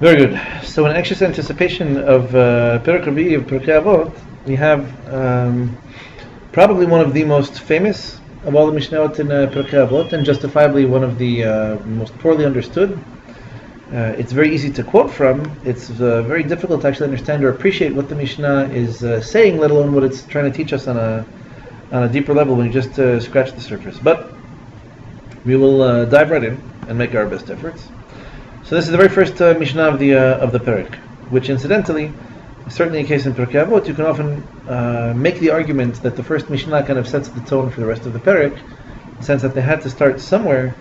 Very good. So, in anxious anticipation of Pirqei of Pirqei Avot, we have probably one of the most famous of all the Mishnahot in Pirqei Avot, and justifiably one of the most poorly understood. It's very easy to quote from. It's very difficult to actually understand or appreciate what the Mishnah is saying, let alone what it's trying to teach us on a deeper level when you just scratch the surface. But we will dive right in and make our best efforts. So this is the very first Mishnah of the Perek, which incidentally is certainly a case in Pirqei Avot. You can often make the argument that the first Mishnah kind of sets the tone for the rest of the Perek, in the sense that they had to start somewhere.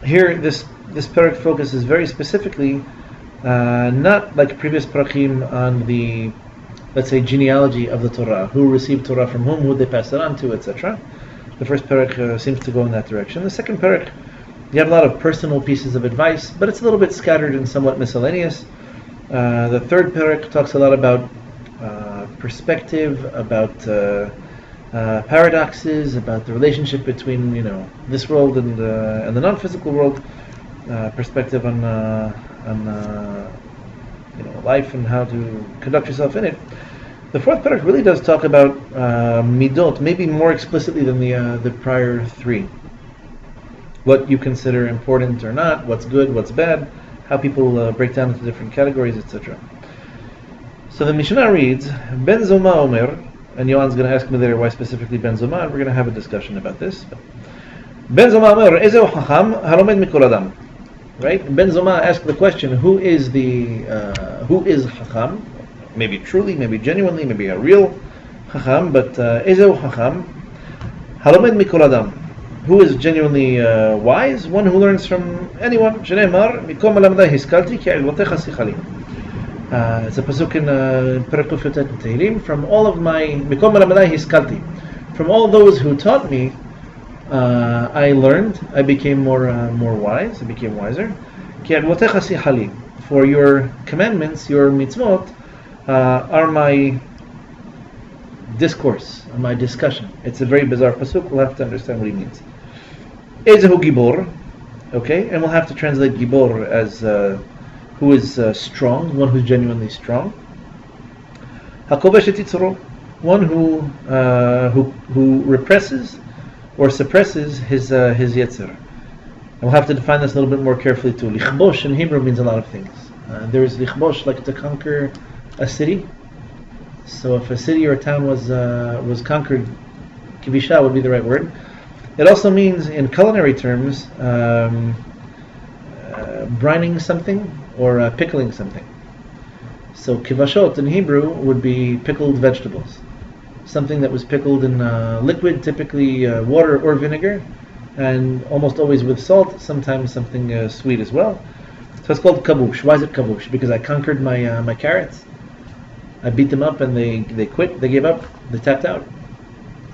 Here, this Perek focuses very specifically, not like previous Parakim, on the, let's say, genealogy of the Torah, who received Torah from whom, who they passed it on to, etc. The first Perek seems to go in that direction. The second Perek, you have a lot of personal pieces of advice, but it's a little bit scattered and somewhat miscellaneous. The third Perek talks a lot about perspective, about paradoxes, about the relationship between this world and the non-physical world, perspective on life and how to conduct yourself in it. The fourth Perek really does talk about midot, maybe more explicitly than the prior three. What you consider important or not, what's good, what's bad, how people break down into different categories, etc. So the Mishnah reads, Ben Zoma Omer, and Yohan's going to ask me later why specifically Ben Zoma, and we're going to have a discussion about this. Ben Zoma Omer, Ezeu Chacham Halomed Mikol Adam. Right? Ben Zoma asked the question, who is Chacham? Maybe truly, maybe genuinely, maybe a real Chacham, but Ezeu Chacham Halomed Mikol Adam. Who is genuinely wise? One who learns from anyone. Shneimar Mikom Malamdai Hiskalti Ki Ilvotecha Sichali. It's a pasuk in Perek Kuf Yotet Tehillim. From all of my Mikom Malamdai Hiskalti, from all those who taught me, I learned. I became more wise. I became wiser. Ki Ilvotecha Sichali. For your commandments, your mitzvot, are my discourse, my discussion. It's a very bizarre pasuk. We'll have to understand what he means. Ezehu Gibor, okay, and we'll have to translate Gibor as who is strong, one who's genuinely strong. Hakovesh et Yitzro, one who represses or suppresses his Yetzer. And we'll have to define this a little bit more carefully too. Lichbosh in Hebrew means a lot of things. There is lichbosh, like to conquer a city. So if a city or a town was conquered, kivisha would be the right word. It also means, in culinary terms, brining something or pickling something. So kivashot in Hebrew would be pickled vegetables. Something that was pickled in liquid, typically water or vinegar, and almost always with salt, sometimes something sweet as well. So it's called kabush. Why is it kabush? Because I conquered my carrots. I beat them up and they quit, they gave up, they tapped out.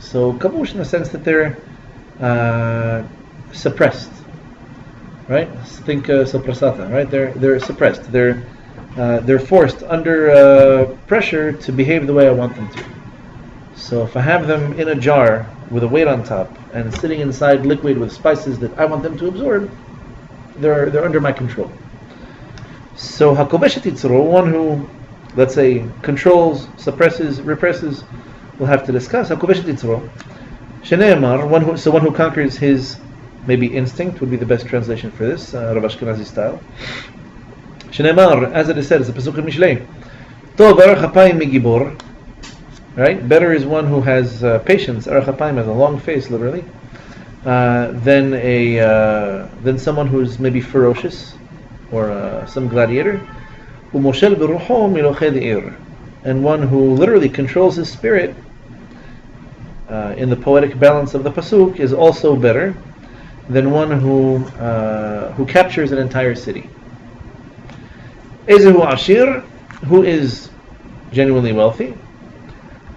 So kabush in the sense that they're suppressed, right? Think soprasata, right? They're suppressed. They're forced under pressure to behave the way I want them to. So if I have them in a jar with a weight on top and sitting inside liquid with spices that I want them to absorb, they're under my control. So hakovesh et Yitzro, one who, let's say, controls, suppresses, represses, we'll have to discuss. Hakovesh et Yitzro. Shneimar, one who conquers his, maybe instinct would be the best translation for this, Rav Ashkenazi style. Shneimar, as it is said, it's a pasuk in Mishlei. Tov arach hapayim migibor. Right? Better is one who has patience. Arach hapayim has a long face, literally, than someone who's maybe ferocious or some gladiator. Umoshel berucho milochei de'ir, and one who literally controls his spirit. In the poetic balance of the pasuk, is also better than one who captures an entire city. Ezehu ashir, who is genuinely wealthy.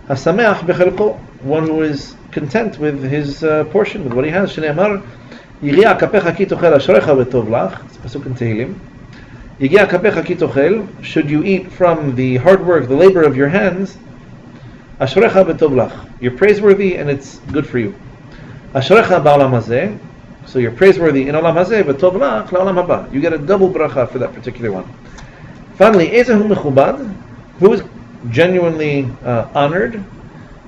Hasameach bechelko, one who is content with his portion, with what he has. Shneimar, yigia kapecha ki tochel ashrecha v'tov lach. It's pasuk in Tehillim. Yigia kapecha ki tochel, should you eat from the hard work, the labor of your hands. Ashrecha v'tov lach, you're praiseworthy and it's good for you. Ashrecha ba'olam hazeh, So you're praiseworthy in Olam Hazeh, but Tov Lach La'olam Haba. You get a double bracha for that particular one. Finally, Ezehu Mechubad, who is genuinely honored.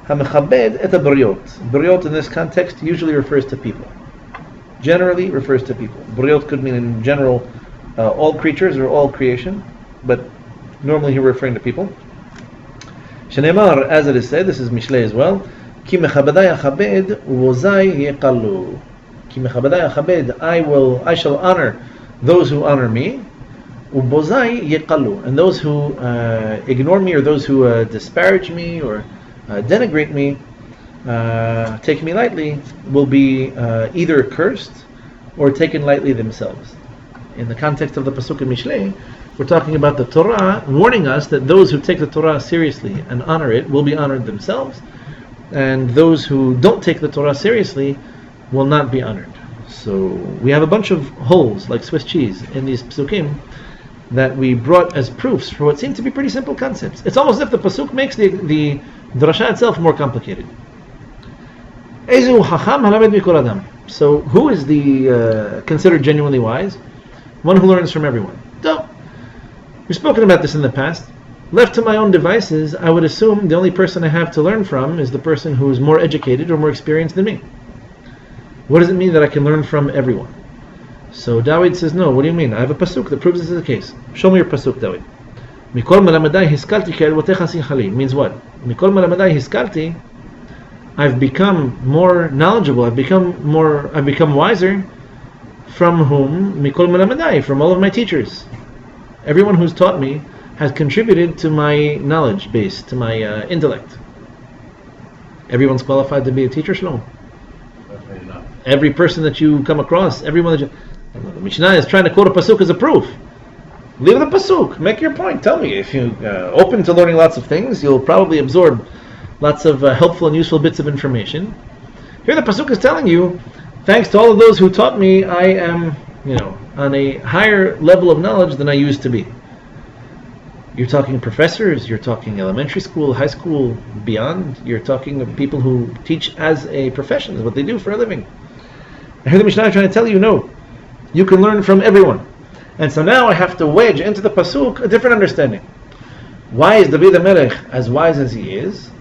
HaMechabed et HaBriot. Briot in this context usually refers to people. Generally refers to people. Briot could mean in general all creatures or all creation, but normally here we're referring to people. Shenemar, as it is said, this is Mishlei as well, Ki mechabedai achabed uvozai yeqallu. Ki mechabedai achabed, I shall honor those who honor me, ubozai yeqallu, and those who ignore me or those who disparage me or denigrate me, take me lightly, will be either cursed or taken lightly themselves. In the context of the Pasuk in Mishlei, we're talking about the Torah warning us that those who take the Torah seriously and honor it will be honored themselves, and those who don't take the Torah seriously will not be honored. So we have a bunch of holes, like Swiss cheese, in these Pasukim that we brought as proofs for what seem to be pretty simple concepts. It's almost as if the Pasuk makes the drasha itself more complicated. So who is the considered genuinely wise? One who learns from everyone. So, we've spoken about this in the past. Left to my own devices, I would assume the only person I have to learn from is the person who is more educated or more experienced than me. What does it mean that I can learn from everyone? So Dawid says, no, what do you mean? I have a pasuk that proves this is the case. Show me your pasuk, Dawid. Mikol malamadai hiskalti ke'elvotecha sinchali. Means what? Mikol malamadai hiskalti, I've become more knowledgeable, I've become wiser. From whom? Mikol malamadai, from all of my teachers. Everyone who's taught me has contributed to my knowledge base, to my intellect. Everyone's qualified to be a teacher, Shlomo. Every person that you come across, everyone that you... The Mishnah is trying to quote a pasuk as a proof. Leave the pasuk. Make your point. Tell me. If you open to learning lots of things, you'll probably absorb lots of helpful and useful bits of information. Here the pasuk is telling you, thanks to all of those who taught me, I am, on a higher level of knowledge than I used to be. You're talking professors, you're talking elementary school, high school, beyond. You're talking of people who teach as a profession, is what they do for a living. I hear the Mishnah trying to tell you, no, you can learn from everyone. And so now I have to wedge into the pasuk a different understanding. Why is David HaMelech as wise as he is?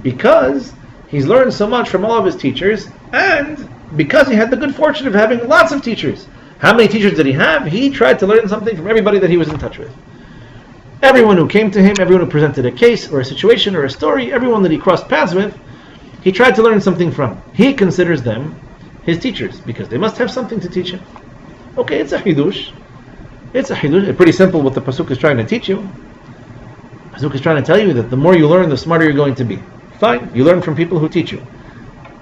Because he's learned so much from all of his teachers, and because he had the good fortune of having lots of teachers. How many teachers did he have? He tried to learn something from everybody that he was in touch with. Everyone who came to him, everyone who presented a case or a situation or a story, everyone that he crossed paths with, he tried to learn something from. He considers them his teachers because they must have something to teach him. Okay, it's a hidush. It's pretty simple what the pasuk is trying to teach you. Pasuk is trying to tell you that the more you learn, the smarter you're going to be. Fine, you learn from people who teach you.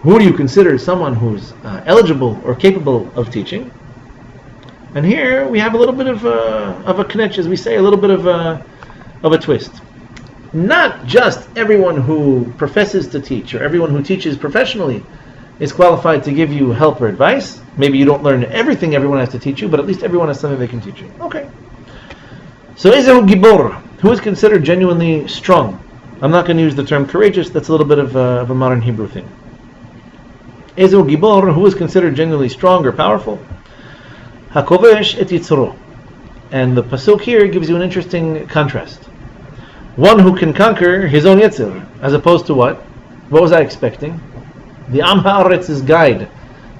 Who do you consider someone who's eligible or capable of teaching? And here we have a little bit of a knetch, as we say, a little bit of a twist. Not just everyone who professes to teach or everyone who teaches professionally is qualified to give you help or advice. Maybe you don't learn everything everyone has to teach you, but at least everyone has something they can teach you. Okay. So Ezehu Gibor, who is considered genuinely strong. I'm not going to use the term courageous, that's a little bit of a modern Hebrew thing. Ezehu Gibor, who is considered genuinely strong or powerful. Hakovesh et Yitzro. And the pasuk here gives you an interesting contrast. One who can conquer his own Yitzir, as opposed to what? What was I expecting? The Am Ha'aretz's guide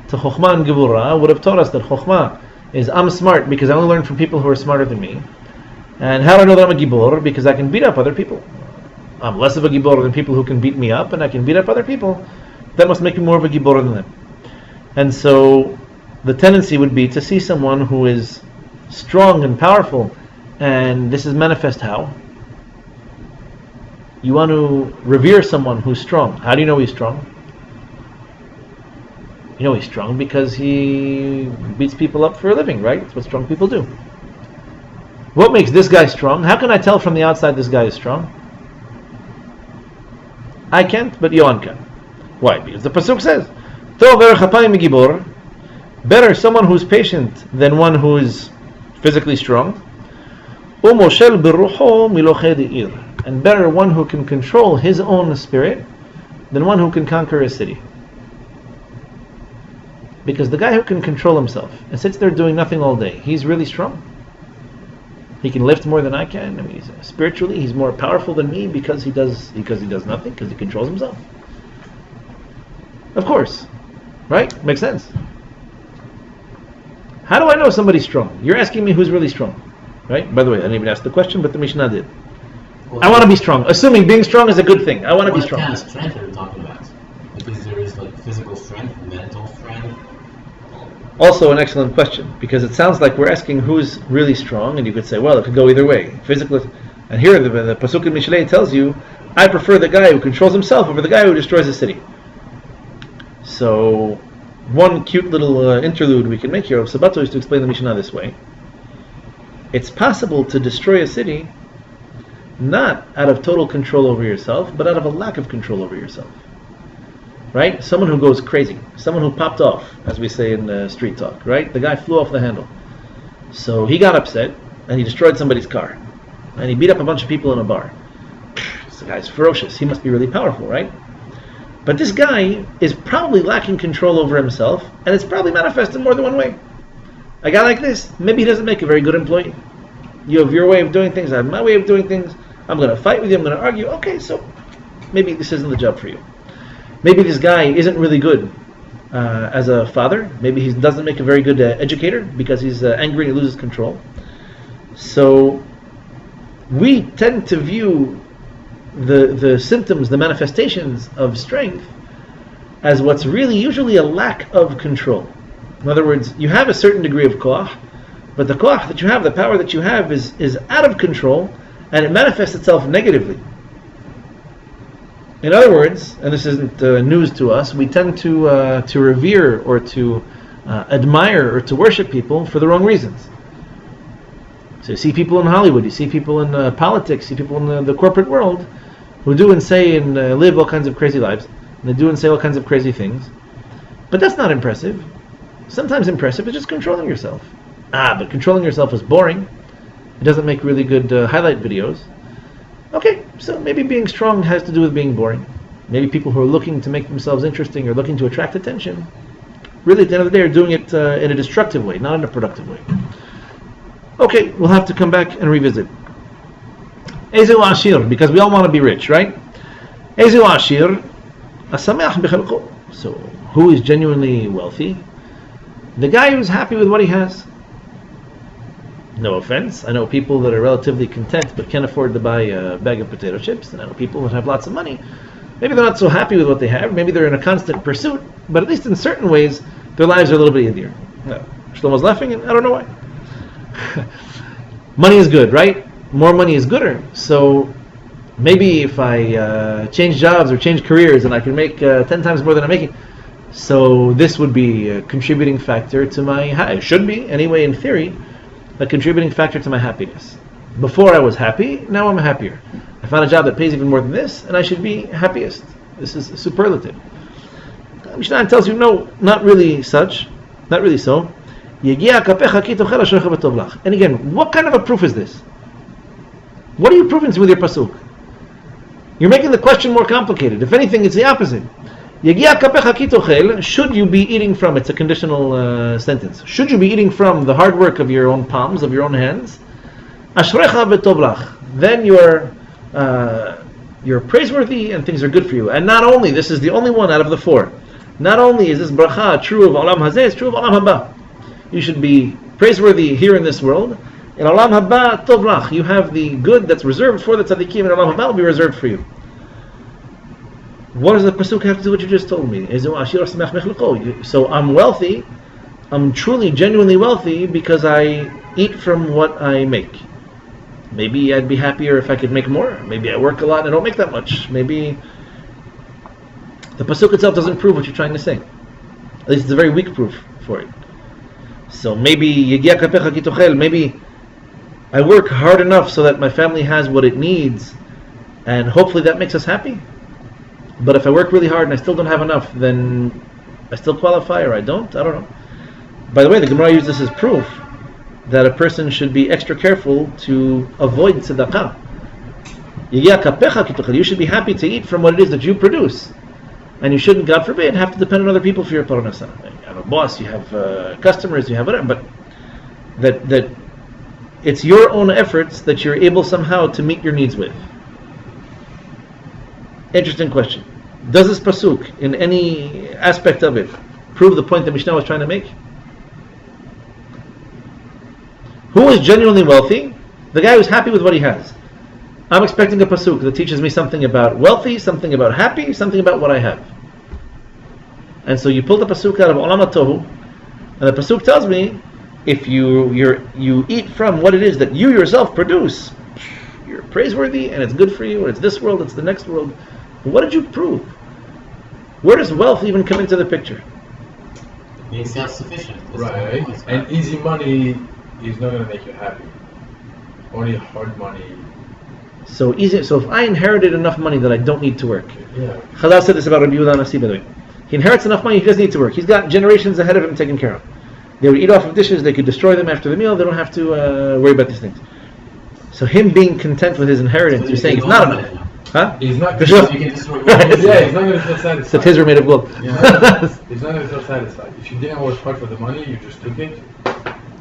to Chokhmah and Gevurah would have taught us that Chokhmah is I'm smart because I only learn from people who are smarter than me. And how do I know that I'm a Gibor? Because I can beat up other people. I'm less of a Gibor than people who can beat me up, and I can beat up other people. That must make me more of a Gibor than them. And so the tendency would be to see someone who is strong and powerful, and this is manifest how? You want to revere someone who's strong. How do you know he's strong? You know he's strong because he beats people up for a living, right? That's what strong people do. What makes this guy strong? How can I tell from the outside this guy is strong? I can't, but Yohan can. Why? Because the pasuk says, better someone who's patient than one who is physically strong. And better one who can control his own spirit than one who can conquer a city. Because the guy who can control himself and sits there doing nothing all day, he's really strong. He can lift more than I can. I mean, spiritually, he's more powerful than me because he does nothing, because he controls himself. Of course, right? Makes sense. How do I know somebody's strong? You're asking me who's really strong, right? By the way, I didn't even ask the question, but the Mishnah did. Well, I want to be strong, assuming being strong is a good thing. I want to be strong. What kind of strength are we talking about? Because there is like physical strength, mental strength. Also an excellent question, because it sounds like we're asking who's really strong, and you could say, well, it could go either way. Physical, and here the Pasuk in Mishlei tells you, I prefer the guy who controls himself over the guy who destroys the city. So, one cute little interlude we can make here of Sabato is to explain the Mishnah this way. It's possible to destroy a city not out of total control over yourself, but out of a lack of control over yourself. Right? Someone who goes crazy. Someone who popped off, as we say in street talk. Right? The guy flew off the handle. So he got upset, and he destroyed somebody's car. And he beat up a bunch of people in a bar. This guy's ferocious. He must be really powerful, right? But this guy is probably lacking control over himself, and it's probably manifest in more than one way. A guy like this, maybe he doesn't make a very good employee. You have your way of doing things, I have my way of doing things. I'm going to fight with you, I'm going to argue. Okay, so maybe this isn't the job for you. Maybe this guy isn't really good as a father. Maybe he doesn't make a very good educator because he's angry and he loses control. So we tend to view the symptoms, the manifestations of strength as what's really usually a lack of control. In other words, you have a certain degree of koach, but the koach that you have, the power that you have is out of control, and it manifests itself negatively. In other words, and this isn't news to us, we tend to revere or to admire or to worship people for the wrong reasons. So you see people in Hollywood, you see people in politics, you see people in the corporate world who do and say and live all kinds of crazy lives, and they do and say all kinds of crazy things. But that's not impressive. Sometimes impressive is just controlling yourself. But controlling yourself is boring. It doesn't make really good highlight videos. Okay, so maybe being strong has to do with being boring. Maybe people who are looking to make themselves interesting or looking to attract attention, really at the end of the day are doing it in a destructive way, not in a productive way. Okay, we'll have to come back and revisit. Ezu Ashir, because we all want to be rich, right? Ezu Ashir, Asameach b'chalko. So, who is genuinely wealthy? The guy who's happy with what he has. No offense, I know people that are relatively content but can't afford to buy a bag of potato chips, and I know people that have lots of money. Maybe they're not so happy with what they have, maybe they're in a constant pursuit, but at least in certain ways, their lives are a little bit easier. Shlomo's laughing, and I don't know why. Money is good, right? More money is gooder. So maybe if I change jobs or change careers and I can make 10 times more than I'm making, so this would be a contributing factor to my, it should be, anyway in theory, a contributing factor to my happiness. Before I was happy, now I'm happier. I found a job that pays even more than this, and I should be happiest. This is superlative. Mishnah tells you, no, not really such, not really so. And again, what kind of a proof is this? What are you proving to with your pasuk? You're making the question more complicated. If anything, it's the opposite. Should you be eating from, it's a conditional sentence, should you be eating from the hard work of your own palms, of your own hands, then you're praiseworthy and things are good for you. And not only, this is the only one out of the four, not only is this bracha true of Olam Hazeh, it's true of Olam Haba. You should be praiseworthy here in this world. In Olam Haba, tov lach, you have the good that's reserved for the tzaddikim, and Olam Haba will be reserved for you. What does the pasuk have to do with what you just told me? So I'm wealthy, I'm truly, genuinely wealthy because I eat from what I make. Maybe I'd be happier if I could make more. Maybe I work a lot and I don't make that much. Maybe the pasuk itself doesn't prove what you're trying to say. At least it's a very weak proof for it. So maybe I work hard enough so that my family has what it needs, and hopefully that makes us happy. But if I work really hard and I still don't have enough, then I still qualify or I don't? I don't know. By the way, the Gemara uses this as proof that a person should be extra careful to avoid tzedakah. You should be happy to eat from what it is that you produce. And you shouldn't, God forbid, have to depend on other people for your parnasah. I have a boss, you have customers, you have whatever, but that it's your own efforts that you're able somehow to meet your needs with. Interesting question. Does this pasuk, in any aspect of it, prove the point that Mishnah was trying to make? Who is genuinely wealthy? The guy who's happy with what he has. I'm expecting a pasuk that teaches me something about wealthy, something about happy, something about what I have. And so you pull the pasuk out of Olam HaTohu, and the pasuk tells me, if you eat from what it is that you yourself produce, you're praiseworthy, and it's good for you, and it's this world, it's the next world. But what did you prove? Where does wealth even come into the picture? Being self-sufficient. Right. And easy money is not going to make you happy. Only hard money. So if I inherited enough money that I don't need to work. Yeah. Chazal said this about Rabbi Yehuda Nasi, by the way. He inherits enough money, he doesn't need to work. He's got generations ahead of him taken care of. They would eat off of dishes, they could destroy them after the meal, they don't have to worry about these things. So him being content with his inheritance, So you're saying it's not enough. Huh? He's not You can destroy Right. Yeah, he's not going to feel satisfied. It's a tizzer made of gold. Yeah. He's not going to feel satisfied. If you didn't work hard for the money, you just took it.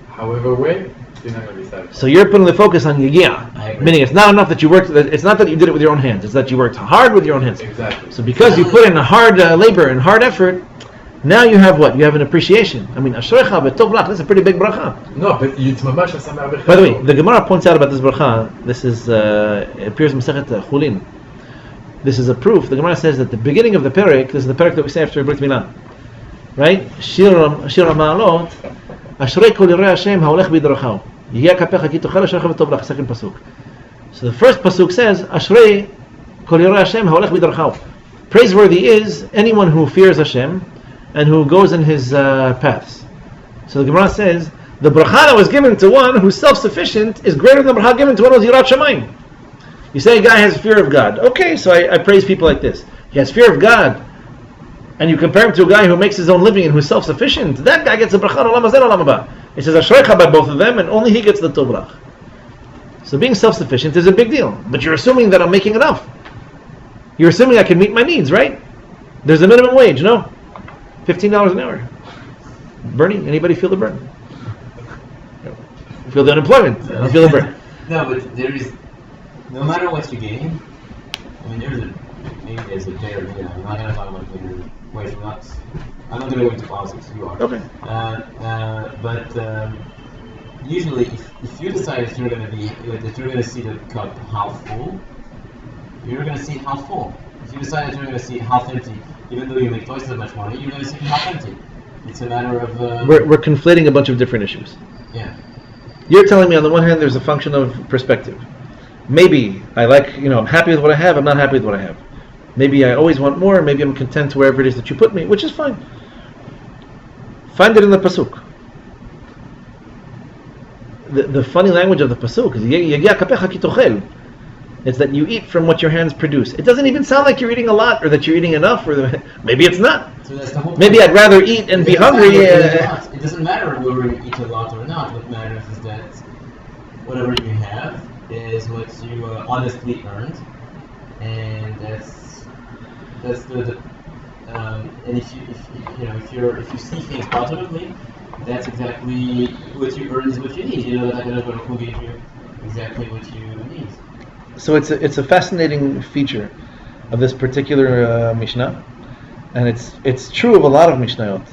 However way, you're not going to be satisfied. So you're putting the focus on I yigiyah, agree. meaning it's not enough that you worked. It's not that you did it with your own hands. It's that you worked hard with your own hands. Exactly. So because you put in a hard labor and hard effort, now you have what? You have an appreciation. I mean, ashrecha b'tov lach. That's a pretty big bracha. No, but it's mamash asamar b'chayim. By the way, the Gemara points out about this bracha. This is it appears in Masechet Chulin. This is a proof. The Gemara says that the beginning of the Perek, this is the Perek that we say after Brit Milah, right? Shir HaMa'alot, Ashrei kol yirei Hashem ha'olech b'drachav. Yihya kapecha ki tochel ashrecha v'tov lach. Second pasuk. So the first pasuk says, Ashrei kol yirei Hashem ha'olech b'drachav. Praiseworthy is anyone who fears Hashem and who goes in his paths. So the Gemara says, the bracha that was given to one who's self-sufficient is greater than the bracha given to one who's yirat shamayim. You say a guy has fear of God. Okay, so I praise people like this. He has fear of God. And you compare him to a guy who makes his own living and who's self-sufficient. That guy gets a bracha olam hazeh olam haba. It says ashrecha by both of them, and only he gets the tov brach. So being self-sufficient is a big deal. But you're assuming that I'm making enough. You're assuming I can meet my needs, right? There's a minimum wage, no? $15 an hour. Bernie, anybody feel the burn? Feel the unemployment? I feel the burn. No, but there is, no matter what you gain, I mean, there's a fair, I'm not going to talk about minimum wage, I'm not going to go into politics, you are. Okay. But usually, if you decide that you're going to see the cup half full, you're going to see it half full. If you decide that you're going to see it half empty, even though you make twice as much money, you're going to see it half empty. It's a matter of... We're conflating a bunch of different issues. Yeah. You're telling me on the one hand there's a function of perspective. Maybe I I'm happy with what I have, I'm not happy with what I have. Maybe I always want more, maybe I'm content wherever it is that you put me, which is fine. Find it in the pasuk. The funny language of the pasuk is Yagia kapecha ki tochel. It's that you eat from what your hands produce. It doesn't even sound like you're eating a lot or that you're eating enough, or maybe it's not. So that's the whole Maybe point. I'd rather eat and be hungry. It doesn't matter whether you eat a lot or not. What matters is that whatever you have is what you honestly earned, and that's the and if you see things positively, that's exactly what you earn is what you need. That HaKadosh will give you exactly what you need. So it's a fascinating feature of this particular Mishnah, and it's true of a lot of Mishnayot.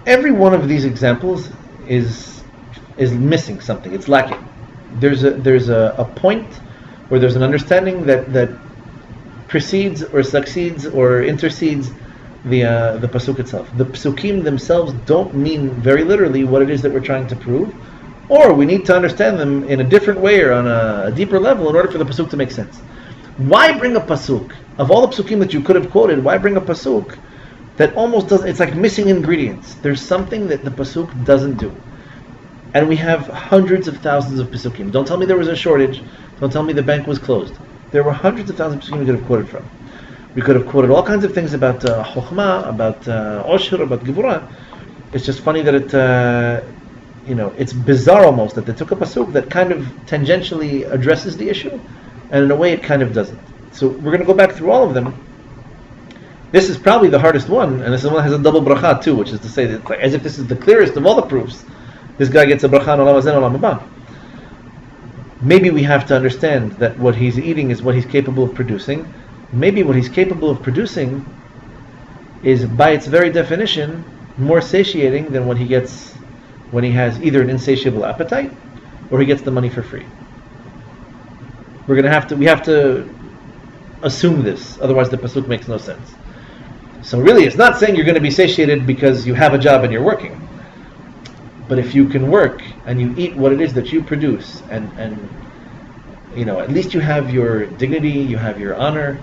Every one of these examples is missing something. It's lacking. There's a point where there's an understanding that precedes or succeeds or intercedes the pasuk itself. The psukim themselves don't mean very literally what it is that we're trying to prove. Or we need to understand them in a different way or on a deeper level in order for the pasuk to make sense. Why bring a pasuk? Of all the pasukim that you could have quoted, why bring a pasuk that almost doesn't, it's like missing ingredients. There's something that the pasuk doesn't do. And we have hundreds of thousands of pasukim. Don't tell me there was a shortage. Don't tell me the bank was closed. There were hundreds of thousands of pasukim we could have quoted from. We could have quoted all kinds of things about chokhmah, about osher, about gevurah. It's just funny that it's bizarre almost that they took a pasuk that kind of tangentially addresses the issue, and in a way it kind of doesn't. So we're going to go back through all of them. This is probably the hardest one, and this is one that has a double bracha too, which is to say that as if this is the clearest of all the proofs, this guy gets a bracha on olam hazeh and olam haba. Maybe we have to understand that what he's eating is what he's capable of producing. Maybe what he's capable of producing is, by its very definition, more satiating than what he gets when he has either an insatiable appetite or he gets the money for free. We have to assume this, otherwise the pasuk makes no sense. So really, it's not saying you're going to be satiated because you have a job and you're working. But if you can work and you eat what it is that you produce, and at least you have your dignity, you have your honor,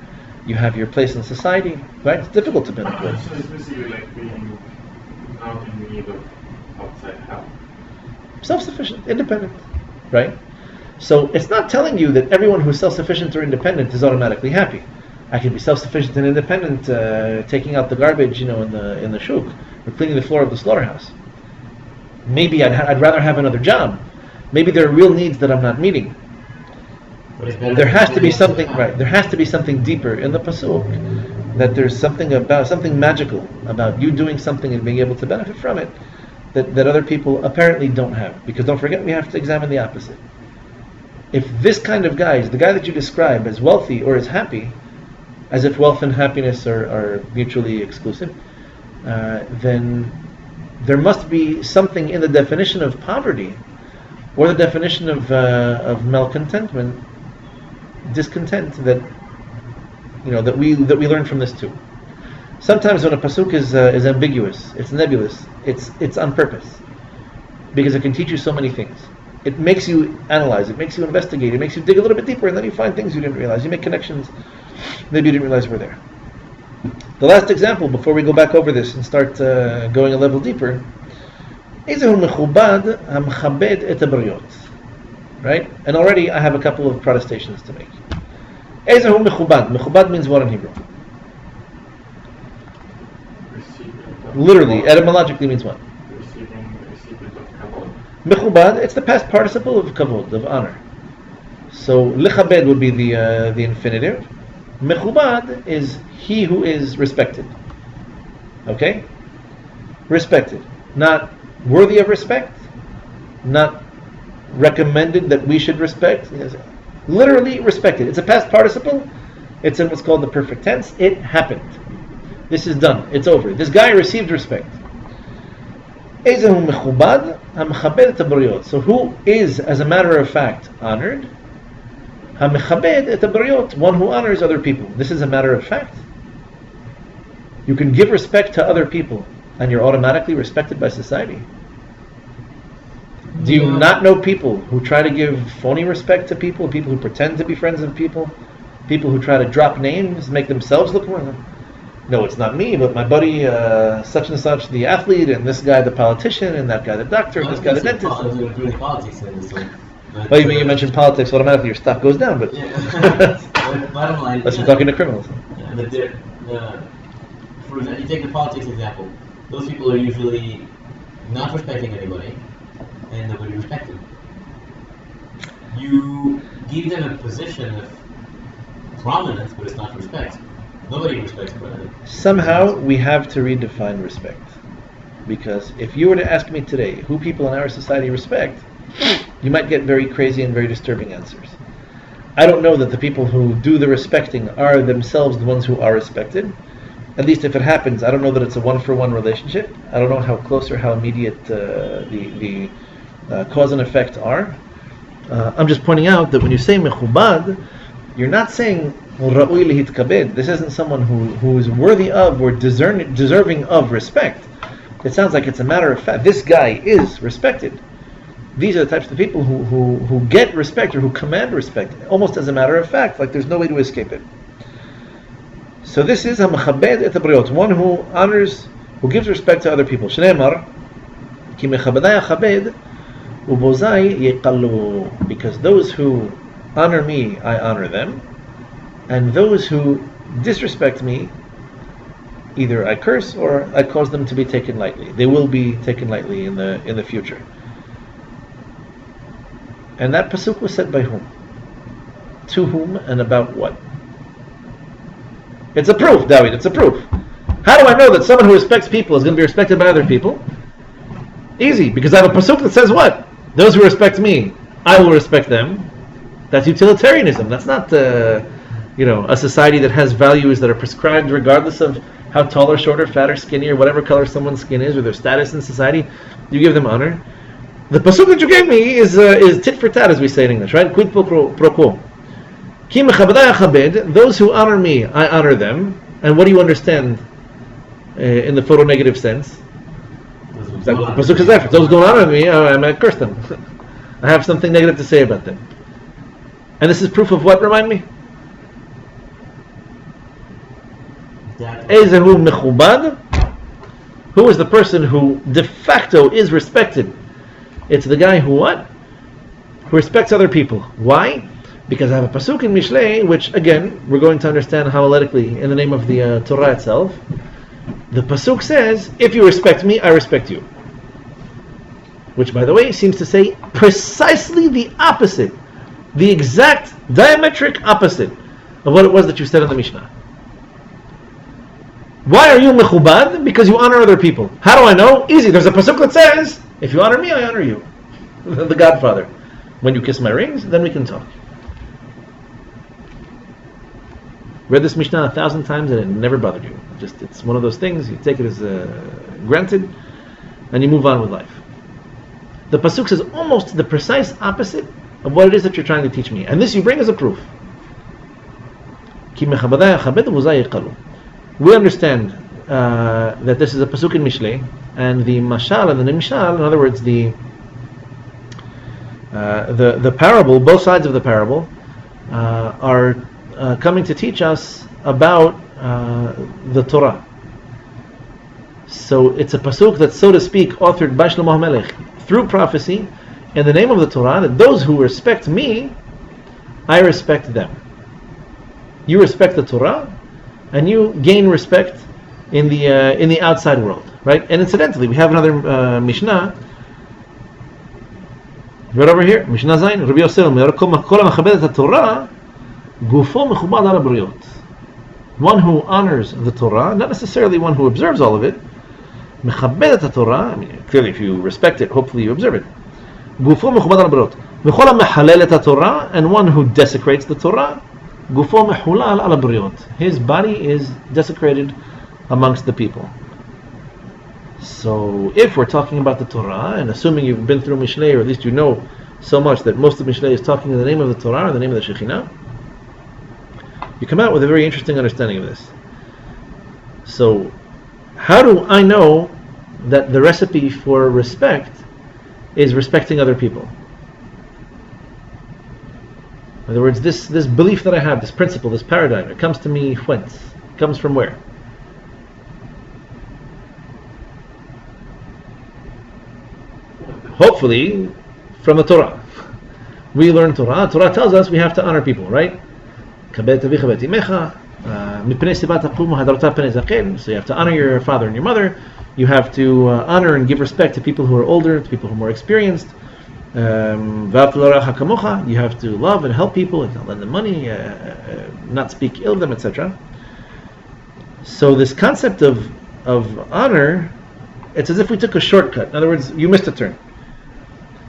you have your place in society, right? It's difficult to manipulate. So it's basically like being not in need of outside help. Self-sufficient, independent, right? So it's not telling you that everyone who's self-sufficient or independent is automatically happy. I can be self-sufficient and independent, taking out the garbage, in the shuk, or cleaning the floor of the slaughterhouse. Maybe I'd rather have another job. Maybe there are real needs that I'm not meeting. There has to be something, right? There has to be something deeper in the pasuk, that there's something magical about you doing something and being able to benefit from it that other people apparently don't have. Because don't forget, we have to examine the opposite. If this kind of guy is the guy that you describe as wealthy or as happy, as if wealth and happiness are mutually exclusive, then there must be something in the definition of poverty or the definition of malcontentment, discontent, that we learn from this too. Sometimes when a pasuk is ambiguous, it's nebulous, it's on purpose, because it can teach you so many things. It makes you analyze, it makes you investigate, it makes you dig a little bit deeper, and then you find things you didn't realize. You make connections maybe you didn't realize were there. The last example, before we go back over this and start going a level deeper, Ezehu mechubad hamchabed et habriyot. Right? And already I have a couple of protestations to make. Ezehu mechubad. Mechubad means what in Hebrew? Literally, etymologically means what? Recipient of kavod. Mechubad, it's the past participle of kavod, of honor. So lichabed would be the infinitive. Mechubad is he who is respected. Okay? Respected. Not worthy of respect, not recommended that we should respect. Yes. Literally respected. It's a past participle. It's in what's called the perfect tense. It happened. This is done. It's over. This guy received respect. Ezehu mechubad hamchabed et habriyot. So who is, as a matter of fact, honored? Hamechabed et habriyot, one who honors other people. This is a matter of fact. You can give respect to other people, and you're automatically respected by society. Do you not know people who try to give phony respect to people who pretend to be friends of people who try to drop names, make themselves look more? No, it's not me, but my buddy such and such, the athlete, and this guy, the politician, and that guy, the doctor, and this guy, the dentist. Well, you mentioned politics, automatically your stock goes down, but bottom line, unless you're talking to criminals. Yeah, but for example, you take the politics example. Those people are usually not respecting anybody, and nobody respects them. You give them a position of prominence, but it's not respect. Nobody respects prominence. Somehow we have to redefine respect, because if you were to ask me today who people in our society respect, you might get very crazy and very disturbing answers. I don't know that the people who do the respecting are themselves the ones who are respected. At least if it happens, I don't know that it's a one-for-one relationship. I don't know how close or how immediate the cause and effect are. I'm just pointing out that when you say mechubad, you're not saying ra'ui lehitkabed. This isn't someone who is worthy of or deserving of respect. It sounds like it's a matter of fact. This guy is respected. These are the types of people who get respect or who command respect, almost as a matter of fact, like there's no way to escape it. So this is hamchabed et habriyot, one who honors, who gives respect to other people. Shneimar, ki mechabedai achabed, ubozai yeqallu, because those who honor me, I honor them, and those who disrespect me, either I curse or I cause them to be taken lightly. They will be taken lightly in the future. And that pasuk was said by whom? To whom and about what? It's a proof, David, it's a proof. How do I know that someone who respects people is going to be respected by other people? Easy, because I have a pasuk that says what? Those who respect me, I will respect them. That's utilitarianism. That's not a society that has values that are prescribed regardless of how tall or short or fat or skinny or whatever color someone's skin is or their status in society. You give them honor. The pasuk that you gave me is tit for tat, as we say in English, right? Quid pro quo. Ki mechabedai achabed. Those who honor me, I honor them. And what do you understand in the photo-negative sense? The pasuk is there. Those who don't honor me, I might curse them. I have something negative to say about them. And this is proof of what? Remind me. Ezehu mechubad. Who is the person who de facto is respected? It's the guy who what? Who respects other people. Why? Because I have a pasuk in Mishlei, which again we're going to understand homiletically in the name of the Torah itself. The pasuk says, "If you respect me, I respect you." Which, by the way, seems to say precisely the opposite, the exact diametric opposite of what it was that you said in the Mishnah. Why are you mechubad? Because you honor other people. How do I know? Easy. There's a pasuk that says, "If you honor me, I honor you." The Godfather. When you kiss my rings, then we can talk. Read this Mishnah 1,000 times and it never bothered you. It's one of those things, you take it as granted and you move on with life. The pasuk says almost the precise opposite of what it is that you're trying to teach me. And this you bring as a proof. We understand that this is a pasuk in Mishlei, and the mashal and the nimshal, in other words, the parable, both sides of the parable, are coming to teach us about the Torah. So it's a pasuk that, so to speak, authored by Shlomo HaMelech through prophecy in the name of the Torah, that those who respect me, I respect them. You respect the Torah, and you gain respect in the outside world, right? And incidentally, we have another Mishnah right over here. Mishnah Zayin, Rabbi Yosef Omer, Kol ha'mechabed et Torah, gufo mechubad al habriyot. One who honors the Torah, not necessarily one who observes all of it. Mechabed et Torah, I mean, clearly if you respect it, hopefully you observe it. Gufo mechubad al habriyot. V'chol ha'mehalel et Torah, and one who desecrates the Torah, gufo mechulal al habriyot. His body is desecrated amongst the people. So if we're talking about the Torah, and assuming you've been through Mishlei, or at least you know so much that most of Mishlei is talking in the name of the Torah, in the name of the Shekhinah, you come out with a very interesting understanding of this. So how do I know that the recipe for respect is respecting other people? In other words, this belief that I have, this principle, this paradigm, it comes to me whence? It comes from where? Hopefully, from the Torah. We learn Torah. Torah tells us we have to honor people, right? So you have to honor your father and your mother. You have to honor and give respect to people who are older, to people who are more experienced. You have to love and help people, and not lend them money, not speak ill of them, etc. So this concept of honor, it's as if we took a shortcut. In other words, you missed a turn.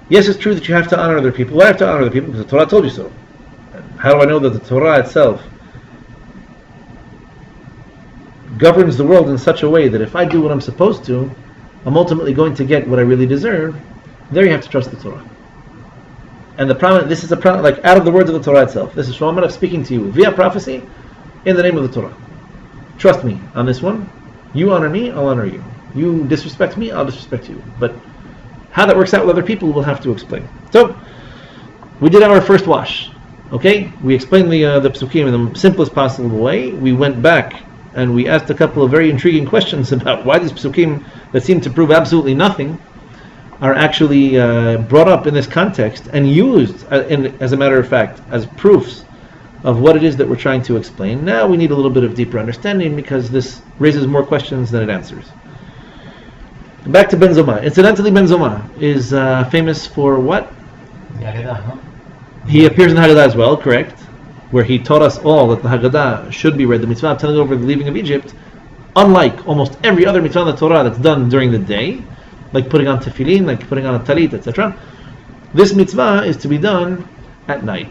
Yes, it's true that you have to honor other people. Why have to honor other people? Because the Torah told you so. How do I know that the Torah itself governs the world in such a way that if I do what I'm supposed to, I'm ultimately going to get what I really deserve? There you have to trust the Torah. And the problem, this is a problem, like out of the words of the Torah itself. This is Shlomo HaMelech speaking to you via prophecy in the name of the Torah. Trust me on this one. You honor me, I'll honor you. You disrespect me, I'll disrespect you. But how that works out with other people, we'll have to explain. So, we did our first wash. Okay? We explained the psukim in the simplest possible way. We went back and we asked a couple of very intriguing questions about why these psukim that seem to prove absolutely nothing are actually brought up in this context and used, as a matter of fact, as proofs of what it is that we're trying to explain. Now we need a little bit of deeper understanding because this raises more questions than it answers. Back to Ben Zoma. Incidentally, Ben Zoma is famous for what? He appears in the Haggadah as well, correct? Where he taught us all that the Haggadah should be read, the mitzvah of telling over the leaving of Egypt, unlike almost every other mitzvah in the Torah that's done during the day, like putting on tefillin, like putting on a talit, etc., this mitzvah is to be done at night.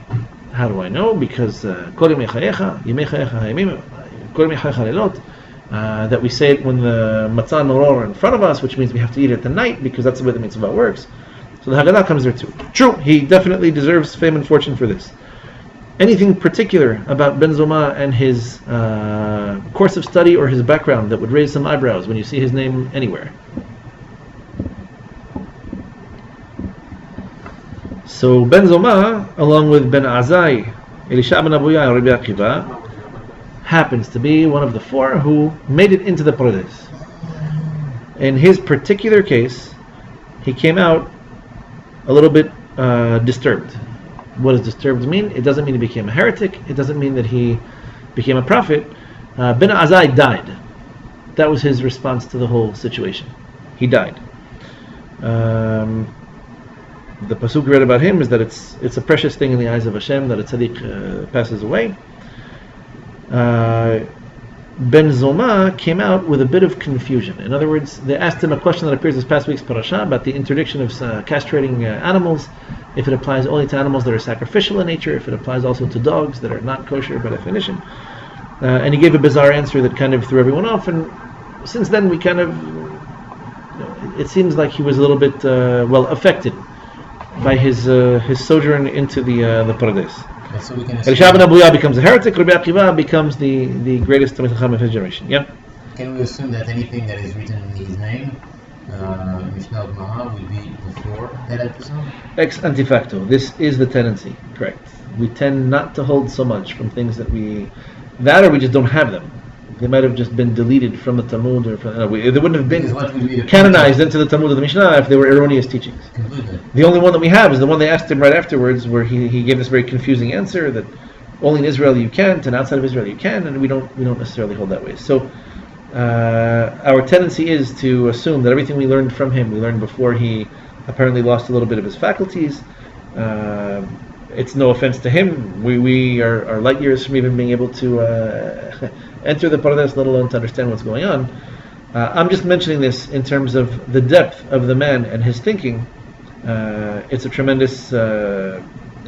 How do I know? Because kol yemei chayecha, yemei chayecha hayamim, kol yemei chayecha lelot, that we say it when the matzah noror are in front of us, which means we have to eat it at the night, because that's the way the mitzvah works. So the Haggadah comes there too. True, he definitely deserves fame and fortune for this. Anything particular about Ben Zoma and his course of study or his background that would raise some eyebrows when you see his name anywhere? So Ben Zoma, along with Ben Azai, Elisha ben Abuya, and Rabbi Akiva, happens to be one of the four who made it into the Pardes. In his particular case, he came out a little bit disturbed. What does disturbed mean? It doesn't mean he became a heretic. It doesn't mean that he became a prophet. Ben Azai died. That was his response to the whole situation. He died. The pasuk read about him is that it's a precious thing in the eyes of Hashem that a tzaddik passes away. Ben Zoma came out with a bit of confusion. In other words, they asked him a question that appears this past week's parasha about the interdiction of castrating animals, if it applies only to animals that are sacrificial in nature, if it applies also to dogs that are not kosher by definition. And he gave a bizarre answer that kind of threw everyone off, and since then we kind of, it seems like he was a little bit, affected by his sojourn into the Pardes. So we can Elisha ben Abuya becomes a heretic, Rabbi Akiva becomes the greatest Talmid Chacham of his generation. Yeah? Can we assume that anything that is written in his name, Mishnah Gemara, will be before that episode? Ex ante facto. This is the tendency, correct. We tend not to hold so much from things that or we just don't have them. They might have just been deleted from the Talmud, or they wouldn't have been canonized into the Talmud of the Mishnah if they were erroneous teachings. Completely. The only one that we have is the one they asked him right afterwards, where he gave this very confusing answer that only in Israel you can't, and outside of Israel you can, and we don't necessarily hold that way. So our tendency is to assume that everything we learned from him, we learned before he apparently lost a little bit of his faculties. It's no offense to him. We are light years from even being able to enter the Pardes, let alone to understand what's going on. I'm just mentioning this in terms of the depth of the man and his thinking. It's a tremendous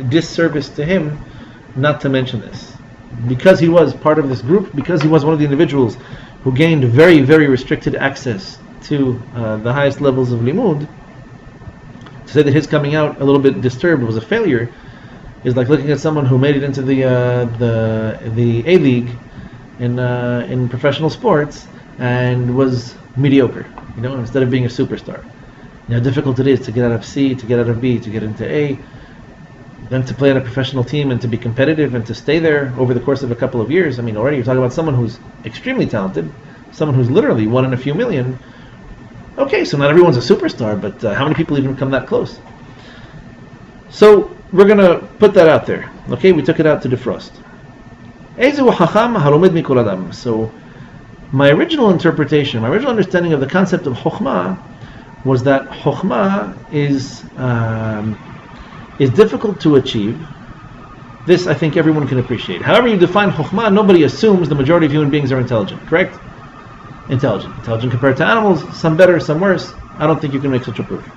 disservice to him not to mention this. Because he was part of this group, because he was one of the individuals who gained very, very restricted access to the highest levels of limud, to say that his coming out a little bit disturbed was a failure is like looking at someone who made it into the A-League in professional sports and was mediocre, instead of being a superstar. How difficult it is to get out of C, to get out of B, to get into A, then to play on a professional team and to be competitive and to stay there over the course of a couple of years. I mean, already you're talking about someone who's extremely talented, someone who's literally one in a few million. Okay, so not everyone's a superstar, but how many people even come that close? So we're going to put that out there. Okay, we took it out to defrost. So my original interpretation, my original understanding of the concept of chokhmah was that chokhmah is difficult to achieve. This I think everyone can appreciate. However you define chokhmah, nobody assumes the majority of human beings are intelligent, correct? Intelligent compared to animals, some better, some worse. I don't think you can make such a proof.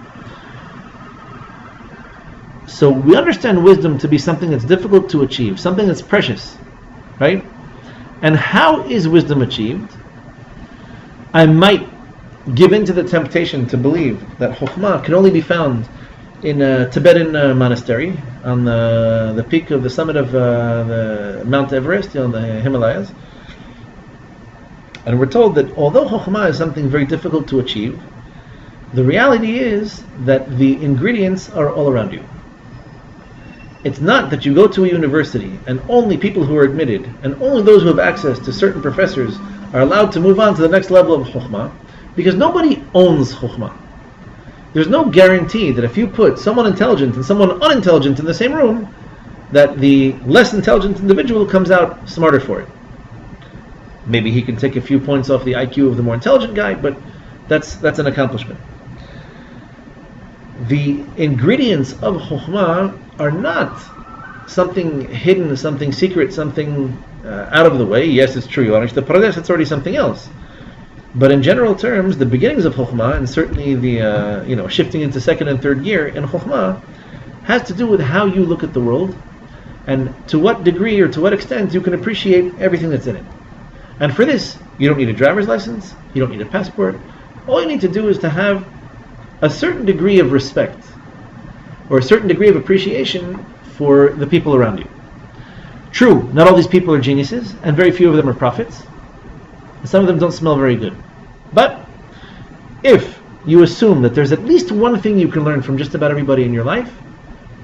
So we understand wisdom to be something that's difficult to achieve, something that's precious, right? And how is wisdom achieved? I might give in to the temptation to believe that chokhmah can only be found in a Tibetan monastery on the peak of the summit of the Mount Everest, on the Himalayas. And we're told that although chokhmah is something very difficult to achieve, the reality is that the ingredients are all around you. It's not that you go to a university and only people who are admitted and only those who have access to certain professors are allowed to move on to the next level of chokhmah, because nobody owns chokhmah. There's no guarantee that if you put someone intelligent and someone unintelligent in the same room, that the less intelligent individual comes out smarter for it. Maybe he can take a few points off the IQ of the more intelligent guy, but that's an accomplishment. The ingredients of chokhmah are not something hidden, something secret, something out of the way. Yes, it's true. You understand the Pardes, it's already something else. But in general terms, the beginnings of Chokhmah, and certainly the shifting into second and third gear in Chokhmah, has to do with how you look at the world, and to what degree or to what extent you can appreciate everything that's in it. And for this, you don't need a driver's license, you don't need a passport. All you need to do is to have a certain degree of respect, or a certain degree of appreciation for the people around you. True, not all these people are geniuses, and very few of them are prophets. Some of them don't smell very good. But if you assume that there's at least one thing you can learn from just about everybody in your life,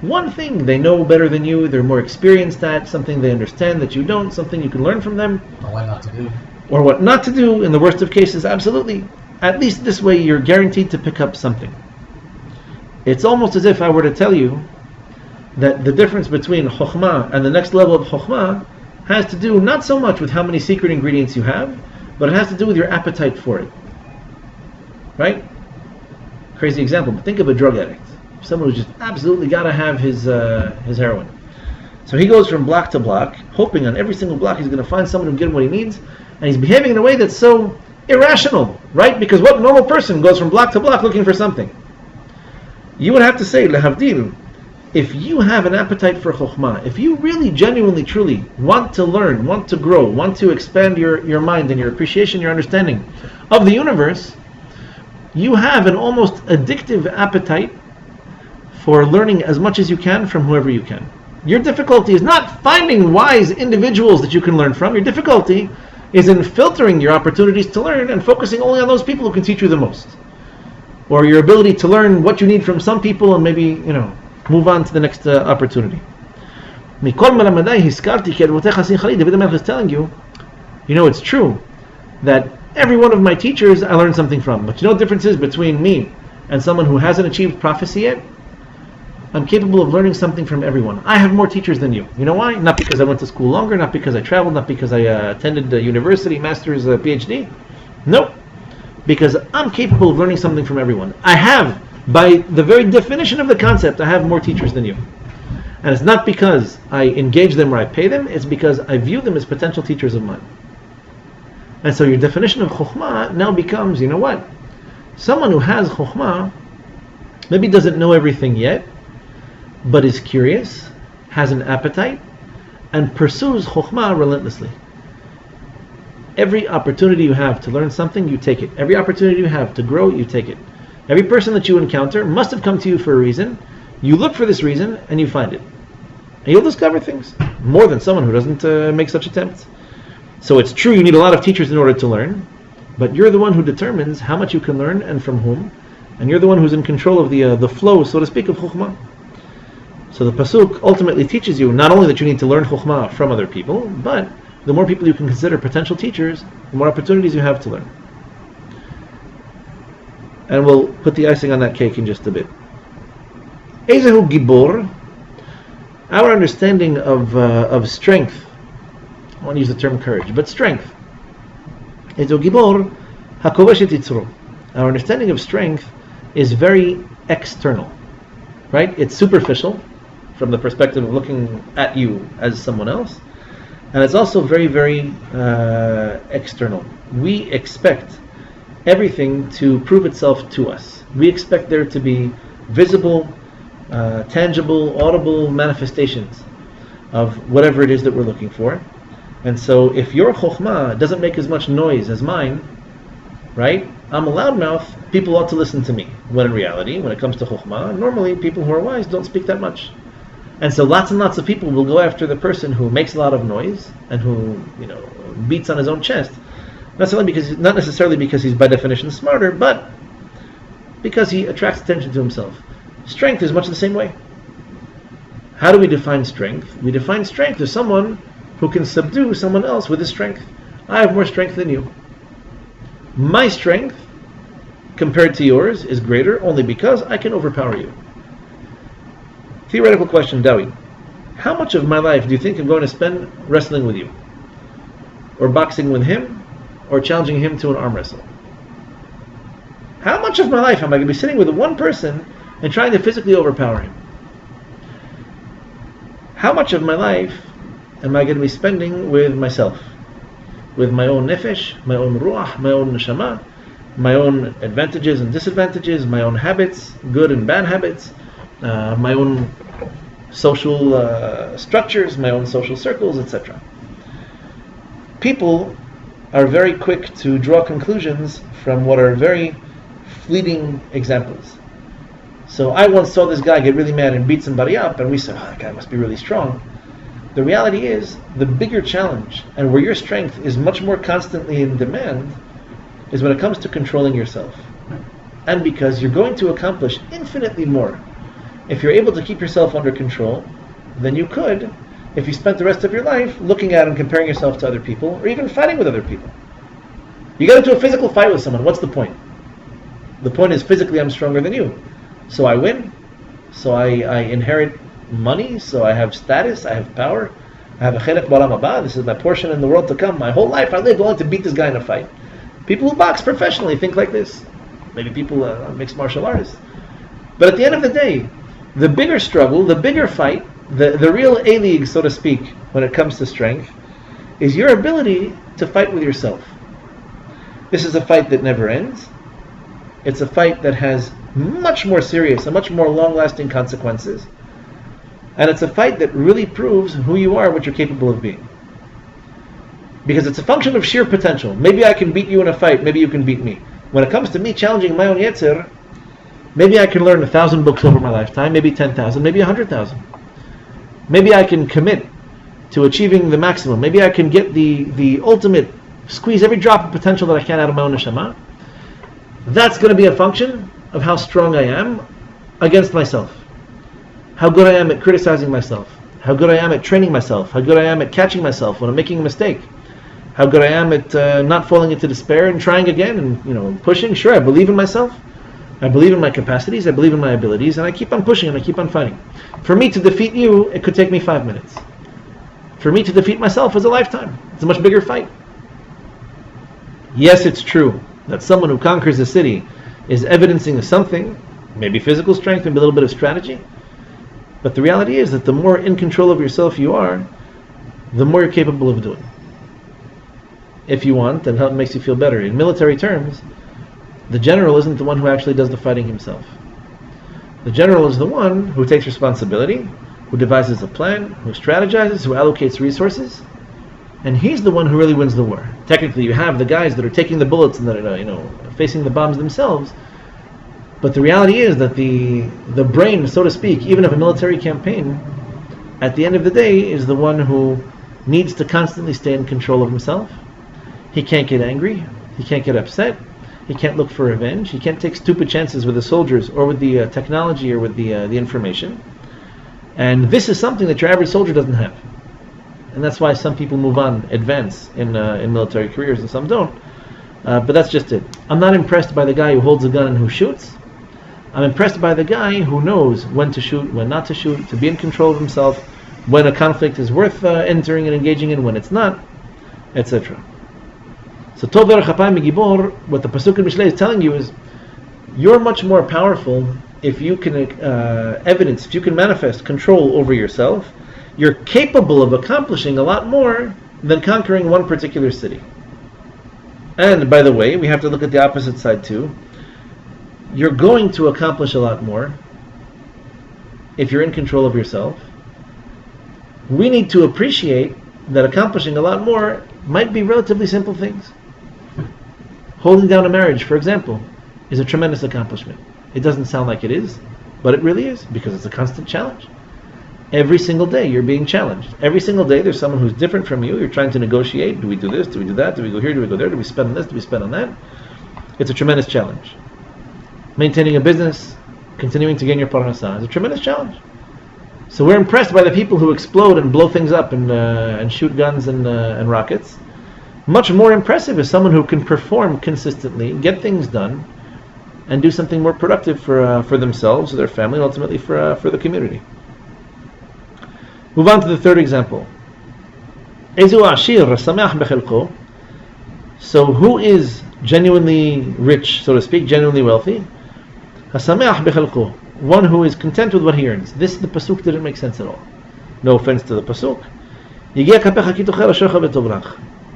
one thing they know better than you, they're more experienced at, something they understand that you don't, something you can learn from them. Or what not to do. Or what not to do, in the worst of cases, absolutely. At least this way you're guaranteed to pick up something. It's almost as if I were to tell you that the difference between Chokhmah and the next level of Chokhmah has to do not so much with how many secret ingredients you have, but it has to do with your appetite for it. Right? Crazy example, but think of a drug addict. Someone who's just absolutely got to have his heroin. So he goes from block to block, hoping on every single block he's going to find someone who can get him what he needs, and he's behaving in a way that's so irrational, right? Because what normal person goes from block to block looking for something? You would have to say, lehavdil, if you have an appetite for chokhmah, if you really, genuinely, truly want to learn, want to grow, want to expand your mind and your appreciation, your understanding of the universe, you have an almost addictive appetite for learning as much as you can from whoever you can. Your difficulty is not finding wise individuals that you can learn from. Your difficulty is in filtering your opportunities to learn and focusing only on those people who can teach you the most. Or your ability to learn what you need from some people and maybe, move on to the next opportunity. David HaMelech is telling you, it's true that every one of my teachers I learned something from. But the difference is between me and someone who hasn't achieved prophecy yet? I'm capable of learning something from everyone. I have more teachers than you. You know why? Not because I went to school longer, not because I traveled, not because I attended university, master's, PhD. Nope. Because I'm capable of learning something from everyone. I have, by the very definition of the concept, I have more teachers than you. And it's not because I engage them or I pay them, it's because I view them as potential teachers of mine. And so your definition of chokhmah now becomes, someone who has chokhmah maybe doesn't know everything yet, but is curious, has an appetite, and pursues chokhmah relentlessly. Every opportunity you have to learn something, you take it. Every opportunity you have to grow, you take it. Every person that you encounter must have come to you for a reason. You look for this reason, and you find it. And you'll discover things, more than someone who doesn't make such attempts. So it's true you need a lot of teachers in order to learn, but you're the one who determines how much you can learn and from whom, and you're the one who's in control of the flow, so to speak, of chokhmah. So the pasuk ultimately teaches you not only that you need to learn chokhmah from other people, but the more people you can consider potential teachers, the more opportunities you have to learn. And we'll put the icing on that cake in just a bit. Ezehu Gibor, our understanding of strength, I want to use the term courage, but strength. Ezehu Gibor, hakovesh et yitzro. Our understanding of strength is very external, right? It's superficial, from the perspective of looking at you as someone else, and it's also very, very external. We expect everything to prove itself to us. We expect there to be visible, tangible, audible manifestations of whatever it is that we're looking for. And so if your chokhmah doesn't make as much noise as mine, right? I'm a loudmouth, people ought to listen to me. When in reality, when it comes to chokhmah, normally people who are wise don't speak that much. And so lots and lots of people will go after the person who makes a lot of noise and who, beats on his own chest. Not necessarily because he's by definition smarter, but because he attracts attention to himself. Strength is much the same way. How do we define strength? We define strength as someone who can subdue someone else with his strength. I have more strength than you. My strength, compared to yours, is greater only because I can overpower you. Theoretical question, Dawi. How much of my life do you think I'm going to spend wrestling with you? Or boxing with him? Or challenging him to an arm wrestle? How much of my life am I going to be sitting with one person and trying to physically overpower him? How much of my life am I going to be spending with myself? with my own nefesh, my own ruach, my own neshama, my own advantages and disadvantages, my own habits, good and bad habits, my own social structures, my own social circles, etc. People are very quick to draw conclusions from what are very fleeting examples. So I once saw this guy get really mad and beat somebody up, and we said, oh, that guy must be really strong. The reality is, the bigger challenge, and where your strength is much more constantly in demand, is when it comes to controlling yourself. And because you're going to accomplish infinitely more if you're able to keep yourself under control than you could if you spent the rest of your life looking at and comparing yourself to other people, or even fighting with other people. You get into a physical fight with someone, what's the point? The point is, physically I'm stronger than you. So I win, so I inherit money, so I have status, I have power, I have a cherech b'olam haba, this is my portion in the world to come. My whole life I lived only to beat this guy in a fight. People who box professionally think like this. Maybe people mixed martial artists. But at the end of the day, the bigger struggle, the bigger fight, the real A-League, so to speak, when it comes to strength, is your ability to fight with yourself. This is a fight that never ends. It's a fight that has much more serious and much more long-lasting consequences. And it's a fight that really proves who you are, what you're capable of being. Because it's a function of sheer potential. Maybe I can beat you in a fight, maybe you can beat me. When it comes to me challenging my own yetzer, maybe I can learn 1,000 books over my lifetime, maybe 10,000, maybe 100,000. Maybe I can commit to achieving the maximum. Maybe I can get the ultimate, squeeze every drop of potential that I can out of my own neshama. That's going to be a function of how strong I am against myself. How good I am at criticizing myself. How good I am at training myself. How good I am at catching myself when I'm making a mistake. How good I am at not falling into despair and trying again and pushing. Sure, I believe in myself. I believe in my capacities. I believe in my abilities, and I keep on pushing and I keep on fighting. For me to defeat you, it could take me 5 minutes. For me to defeat myself is a lifetime. It's a much bigger fight. Yes, it's true that someone who conquers a city is evidencing something, maybe physical strength, maybe a little bit of strategy. But the reality is that the more in control of yourself you are, the more you're capable of doing. If you want, and how it makes you feel better. In military terms, the general isn't the one who actually does the fighting himself. The general is the one who takes responsibility, who devises a plan, who strategizes, who allocates resources, and he's the one who really wins the war. Technically, you have the guys that are taking the bullets and that are, facing the bombs themselves. But the reality is that the brain, so to speak, even of a military campaign, at the end of the day, is the one who needs to constantly stay in control of himself. He can't get angry. He can't get upset. He can't look for revenge. He can't take stupid chances with the soldiers or with the technology or with the information. And this is something that your average soldier doesn't have. And that's why some people move on, advance in military careers, and some don't. But that's just it. I'm not impressed by the guy who holds a gun and who shoots. I'm impressed by the guy who knows when to shoot, when not to shoot, to be in control of himself, when a conflict is worth entering and engaging in, when it's not, etc. So Tov Verach Apayim Gibor, what the Pasuk in Mishlei is telling you is, you're much more powerful if you can evidence, if you can manifest control over yourself. You're capable of accomplishing a lot more than conquering one particular city. And by the way, we have to look at the opposite side too. You're going to accomplish a lot more if you're in control of yourself. We need to appreciate that accomplishing a lot more might be relatively simple things. Holding down a marriage, for example, is a tremendous accomplishment. It doesn't sound like it is, but it really is, because it's a constant challenge. Every single day you're being challenged. Every single day there's someone who's different from you. You're trying to negotiate. Do we do this? Do we do that? Do we go here? Do we go there? Do we spend on this? Do we spend on that? It's a tremendous challenge. Maintaining a business, continuing to gain your parnasah is a tremendous challenge. So we're impressed by the people who explode and blow things up and shoot guns and rockets. Much more impressive is someone who can perform consistently, get things done, and do something more productive for themselves, their family, and ultimately for the community. Move on to the third example. So who is genuinely rich, so to speak, genuinely wealthy? One who is content with what he earns. The pasuk didn't make sense at all. No offense to the pasuk.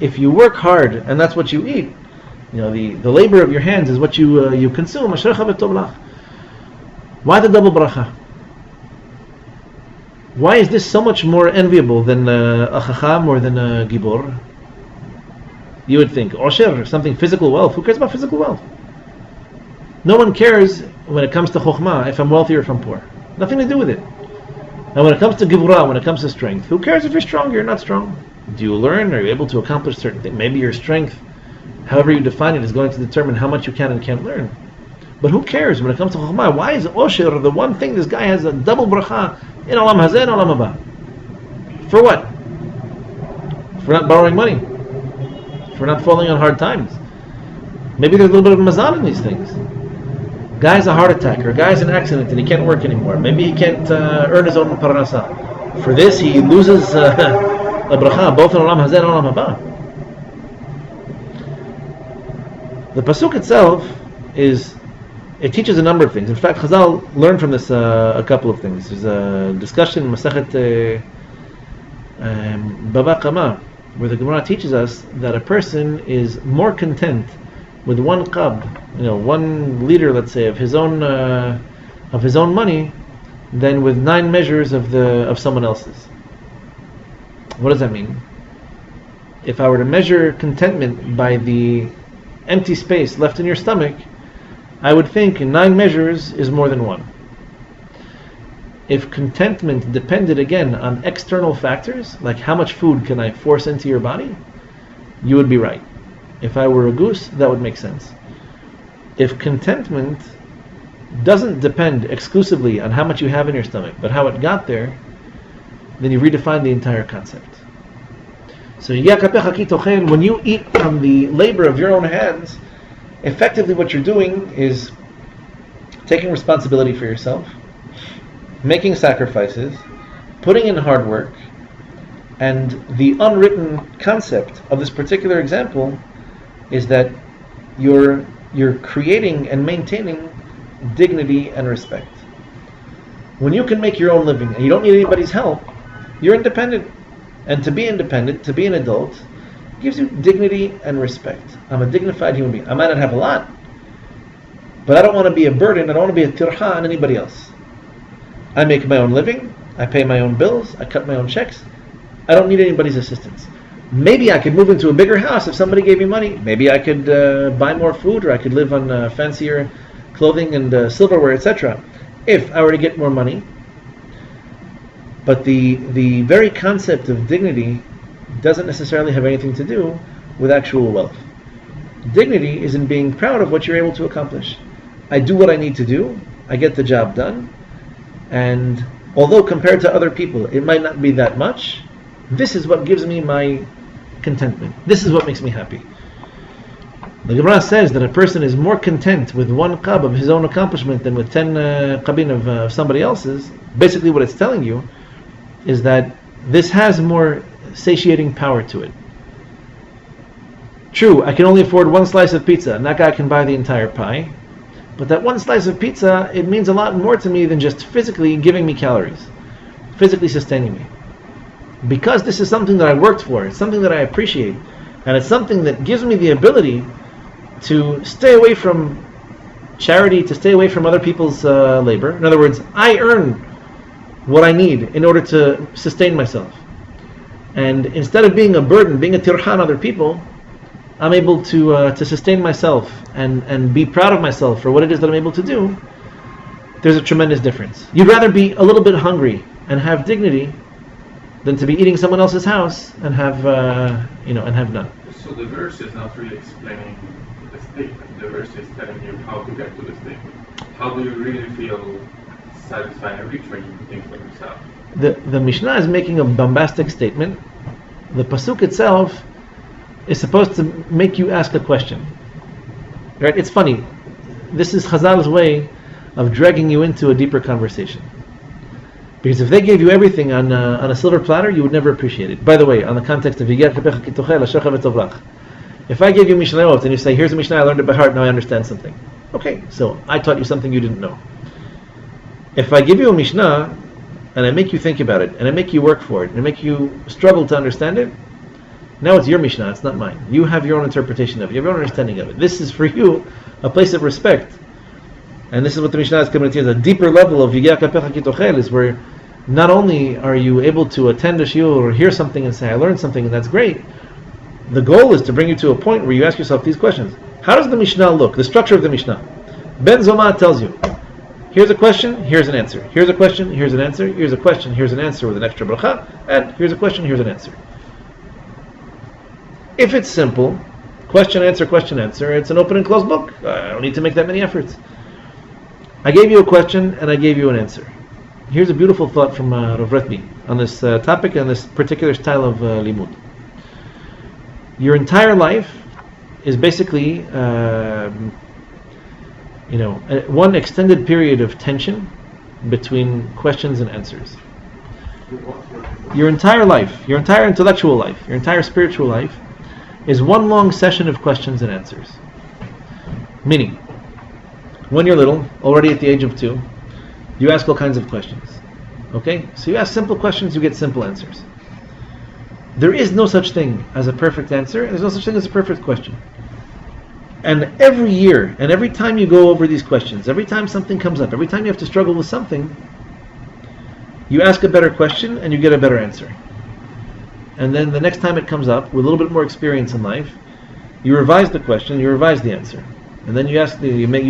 if you work hard and that's what you eat, the labor of your hands is what you consume. Why the double bracha? Why is this so much more enviable than a chacham or than a gibor? You would think osher, something physical wealth. Who cares about physical wealth? No one cares when it comes to chokhmah if I'm wealthy or if I'm poor. Nothing to do with it. And when it comes to gibura, when it comes to strength, who cares if you're strong or you're not strong? Do you learn? Are you able to accomplish certain things? Maybe your strength, however you define it, is going to determine how much you can and can't learn. But who cares when it comes to chokhmah? Why is osher the one thing this guy has a double bracha in olam hazeh and olam haba? For what? For not borrowing money. For not falling on hard times. Maybe there's a little bit of mazal in these things. Guy has a heart attack, or a guy has an accident and he can't work anymore. Maybe he can't earn his own parnasa. For this, he loses a bracha, both in olam hazeh and olam haba. The pasuk itself it teaches a number of things. In fact, Chazal learned from this a couple of things. There's a discussion in Masechet Baba Kama, where the Gemara teaches us that a person is more content with one qab, 1 liter, let's say, of his own money, than with 9 measures of someone else's. What does that mean? If I were to measure contentment by the empty space left in your stomach, I would think 9 measures is more than 1. If contentment depended again on external factors, like how much food can I force into your body, you would be right. If I were a goose, that would make sense. If contentment doesn't depend exclusively on how much you have in your stomach, but how it got there, then you redefine the entire concept. So when you eat from the labor of your own hands, effectively what you're doing is taking responsibility for yourself, making sacrifices, putting in hard work, and the unwritten concept of this particular example is that you're creating and maintaining dignity and respect. When you can make your own living and you don't need anybody's help, you're independent. And to be independent, to be an adult, gives you dignity and respect. I'm a dignified human being. I might not have a lot, but I don't want to be a burden. I don't want to be a tirha on anybody else. I make my own living. I pay my own bills. I cut my own checks. I don't need anybody's assistance. Maybe I could move into a bigger house if somebody gave me money. Maybe I could buy more food, or I could live on fancier clothing and silverware, etc. if I were to get more money. But the very concept of dignity doesn't necessarily have anything to do with actual wealth. Dignity is in being proud of what you're able to accomplish. I do what I need to do, I get the job done, and although compared to other people it might not be that much, this is what gives me my contentment. This is what makes me happy. The Gemara says that a person is more content with 1 qab of his own accomplishment than with 10 qabin of somebody else's. Basically what it's telling you is that this has more satiating power to it. True, I can only afford 1 slice of pizza, and that guy can buy the entire pie. But that 1 slice of pizza, it means a lot more to me than just physically giving me calories, physically sustaining me. Because this is something that I worked for, it's something that I appreciate, and it's something that gives me the ability to stay away from charity, to stay away from other people's labor. In other words, I earn what I need in order to sustain myself. And instead of being a burden, being a tirha on other people, I'm able to sustain myself and be proud of myself for what it is that I'm able to do. There's a tremendous difference. You'd rather be a little bit hungry and have dignity than to be eating someone else's house and have none. So the verse is not really explaining the statement. The verse is telling you how to get to the statement. How do you really feel satisfied and rich when you think for yourself? The Mishnah is making a bombastic statement. The pasuk itself is supposed to make you ask a question. Right? It's funny. This is Chazal's way of dragging you into a deeper conversation. Because if they gave you everything on a silver platter, you would never appreciate it. By the way, on the context of if I gave you Mishnah and you say, here's a Mishnah, I learned it by heart, now I understand something. Okay, so I taught you something you didn't know. If I give you a Mishnah and I make you think about it, and I make you work for it, and I make you struggle to understand it, Now it's your Mishnah, it's not mine. You have your own interpretation of it, you have your own understanding of it. This is for you a place of respect. And this is what the Mishnah is coming to you. A deeper level of Yigeh Kapecha Kitochel is where not only are you able to attend a shiur or hear something and say, I learned something, and that's great. The goal is to bring you to a point where you ask yourself these questions. How does the Mishnah look? The structure of the Mishnah. Ben Zoma tells you, here's a question, here's an answer. Here's a question, here's an answer. Here's a question, here's an answer with an extra bracha. And here's a question, here's an answer. If it's simple, question, answer, it's an open and closed book. I don't need to make that many efforts. I gave you a question and I gave you an answer. Here's a beautiful thought from Rav Retbi on this topic and this particular style of limud. Your entire life is basically, one extended period of tension between questions and answers. Your entire life, your entire intellectual life, your entire spiritual life is one long session of questions and answers. Meaning, when you're little, already at the age of 2, you ask all kinds of questions. Okay? So you ask simple questions, you get simple answers. There is no such thing as a perfect answer, and there's no such thing as a perfect question. And every year, and every time you go over these questions, every time something comes up, every time you have to struggle with something, you ask a better question and you get a better answer. And then the next time it comes up, with a little bit more experience in life, you revise the question, you revise the answer. And then you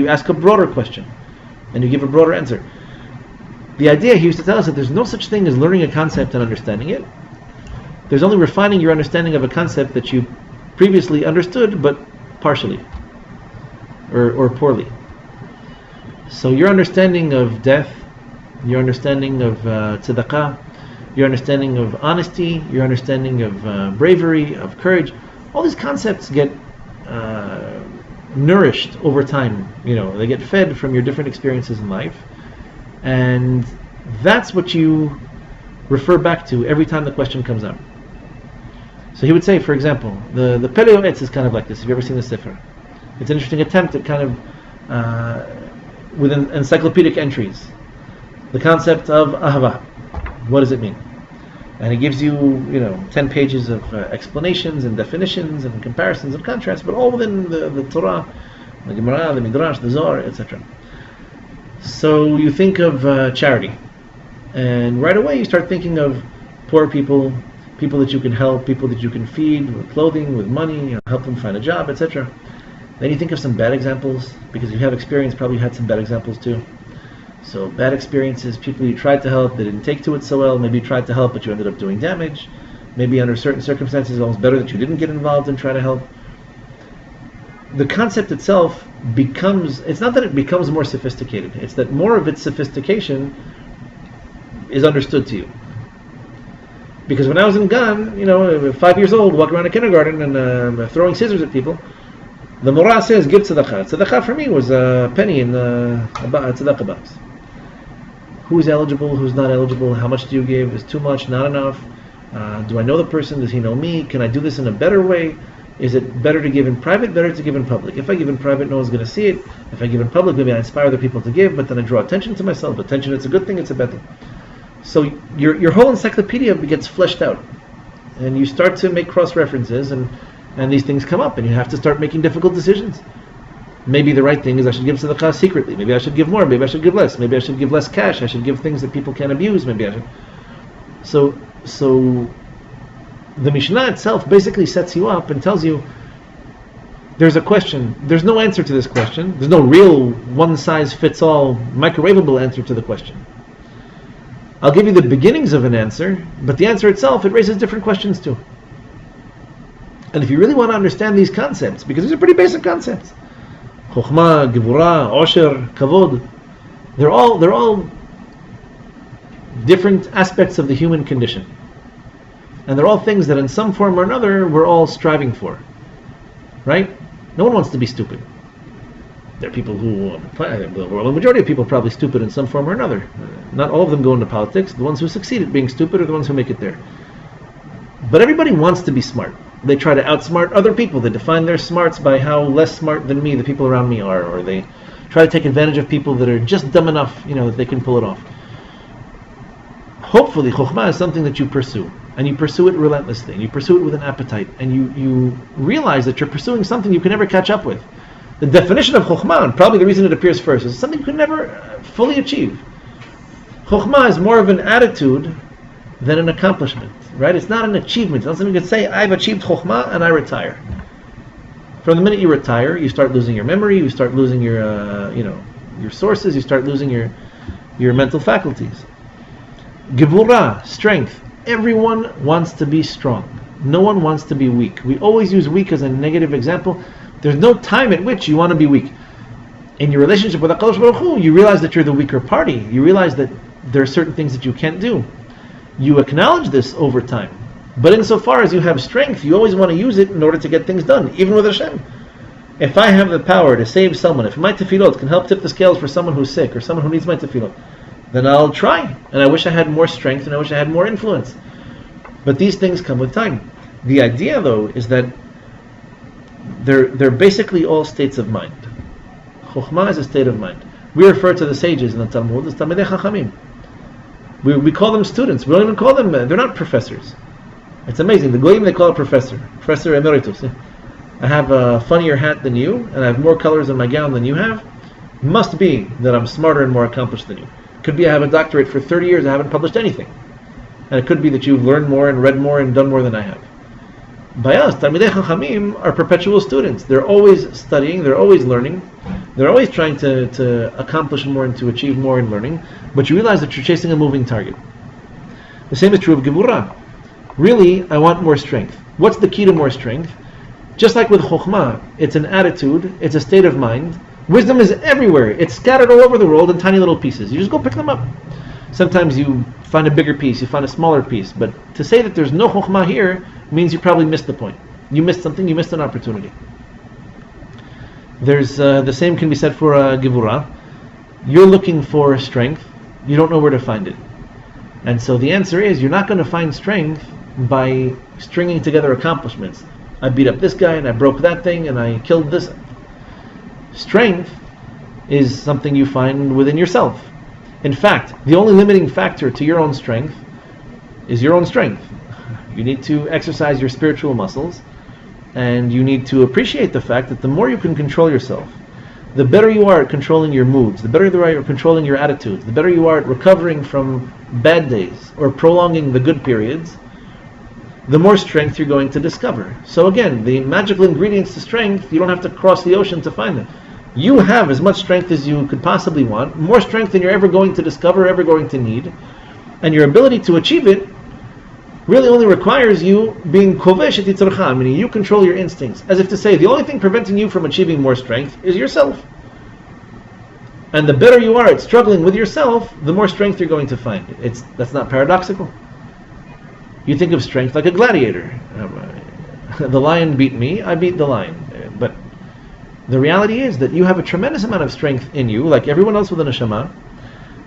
ask a broader question, and you give a broader answer. The idea he used to tell us that there's no such thing as learning a concept and understanding it. There's only refining your understanding of a concept that you previously understood, but partially, or poorly. So your understanding of death, your understanding of tzedakah, your understanding of honesty, your understanding of bravery, of courage, all these concepts get nourished over time. They get fed from your different experiences in life, and that's what you refer back to every time the question comes up. So he would say, for example, the Pirqei Avot is kind of like this. Have you ever seen the Sefer? It's an interesting attempt at kind of with encyclopedic entries. The concept of ahava. What does it mean? And he gives you, 10 pages of explanations and definitions and comparisons and contrasts, but all within the Torah, the Gemara, the Midrash, the Zohar, etc. So you think of charity, and right away you start thinking of poor people, people that you can help, people that you can feed with clothing, with money, help them find a job, etc. Then you think of some bad examples, because you have experience, probably had some bad examples too. So bad experiences, people you tried to help, they didn't take to it so well. Maybe you tried to help, but you ended up doing damage. Maybe under certain circumstances, it's almost better that you didn't get involved and try to help. The concept itself it's not that it becomes more sophisticated, it's that more of its sophistication is understood to you. Because when I was in Gan, 5 years old, walking around a kindergarten and throwing scissors at people, the Morah says, give tzedakah. Tzedakah for me was a penny in a tzedakah box. Who's eligible, who's not eligible, how much do you give, is too much, not enough, do I know the person, does he know me, can I do this in a better way, is it better to give in private, better to give in public? If I give in private, no one's going to see it. If I give in public, maybe I inspire other people to give, but then I draw attention to myself. Attention, it's a good thing, it's a bad thing. So your whole encyclopedia gets fleshed out, and you start to make cross-references, and these things come up, and you have to start making difficult decisions. Maybe the right thing is I should give tzedakah secretly. Maybe I should give more. Maybe I should give less. Maybe I should give less cash. I should give things that people can't abuse. Maybe I should. So the Mishnah itself basically sets you up and tells you there's a question. There's no answer to this question. There's no real one-size-fits-all microwavable answer to the question. I'll give you the beginnings of an answer, but the answer itself, it raises different questions too. And if you really want to understand these concepts, because these are pretty basic concepts, Chokhmah, Gevurah, Osher, Kavod, they're all different aspects of the human condition. And they're all things that in some form or another we're all striving for. Right? No one wants to be stupid. There are people who, the majority of people are probably stupid in some form or another. Not all of them go into politics. The ones who succeed at being stupid are the ones who make it there. But everybody wants to be smart. They try to outsmart other people. They define their smarts by how less smart than me the people around me are, or they try to take advantage of people that are just dumb enough, that they can pull it off. hopefully Chokhmah is something that you pursue, and you pursue it relentlessly, and you pursue it with an appetite, and you realize that you're pursuing something you can never catch up with. The definition of Chokhmah, and probably the reason it appears first, is something you can never fully achieve. Chokhmah is more of an attitude than an accomplishment, right? It's not an achievement. It's not something you can say, I've achieved Chokhmah and I retire. From the minute you retire, you start losing your memory, you start losing your, your sources, you start losing your mental faculties. Gevurah, strength. Everyone wants to be strong. No one wants to be weak. We always use weak as a negative example. There's no time at which you want to be weak. In your relationship with HaKadosh Baruch Hu, you realize that you're the weaker party. You realize that there are certain things that you can't do. You acknowledge this over time. But insofar as you have strength, you always want to use it in order to get things done, even with Hashem. If I have the power to save someone, if my tefillot can help tip the scales for someone who's sick or someone who needs my tefillot, then I'll try. And I wish I had more strength and I wish I had more influence. But these things come with time. The idea, though, is that they're basically all states of mind. Chokhmah is a state of mind. We refer to the sages in the Talmud as Talmidei Chachamim. We call them students. We don't even call them, they're not professors. It's amazing. The Goyim, they call it professor emeritus. I have a funnier hat than you, and I have more colors in my gown than you have. Must be that I'm smarter and more accomplished than you. Could be I have a doctorate for 30 years, I haven't published anything. And it could be that you've learned more and read more and done more than I have. By us, Talmidei Chachamim are perpetual students. They're always studying, they're always learning, they're always trying to accomplish more and to achieve more in learning, but you realize that you're chasing a moving target. The same is true of Gevurah. Really, I want more strength. What's the key to more strength? Just like with Chokhmah, it's an attitude, it's a state of mind. Wisdom is everywhere. It's scattered all over the world in tiny little pieces. You just go pick them up. Sometimes you find a bigger piece, you find a smaller piece. But to say that there's no Chokhmah here means you probably missed the point. You missed something, you missed an opportunity. There's the same can be said for Gevurah. You're looking for strength, you don't know where to find it. And so the answer is, you're not going to find strength by stringing together accomplishments. I beat up this guy, and I broke that thing, and I killed this. Strength is something you find within yourself. In fact, the only limiting factor to your own strength is your own strength. You need to exercise your spiritual muscles, and you need to appreciate the fact that the more you can control yourself, the better you are at controlling your moods, the better you are at controlling your attitudes, the better you are at recovering from bad days or prolonging the good periods, the more strength you're going to discover. So again, the magical ingredients to strength, you don't have to cross the ocean to find them. You have as much strength as you could possibly want, more strength than you're ever going to discover, ever going to need, and your ability to achieve it really only requires you being kovesh et yitzorcha, meaning you control your instincts. As if to say, the only thing preventing you from achieving more strength is yourself. And the better you are at struggling with yourself, the more strength you're going to find. That's not paradoxical. You think of strength like a gladiator. The lion beat me, I beat the lion. But the reality is that you have a tremendous amount of strength in you, like everyone else with a neshama.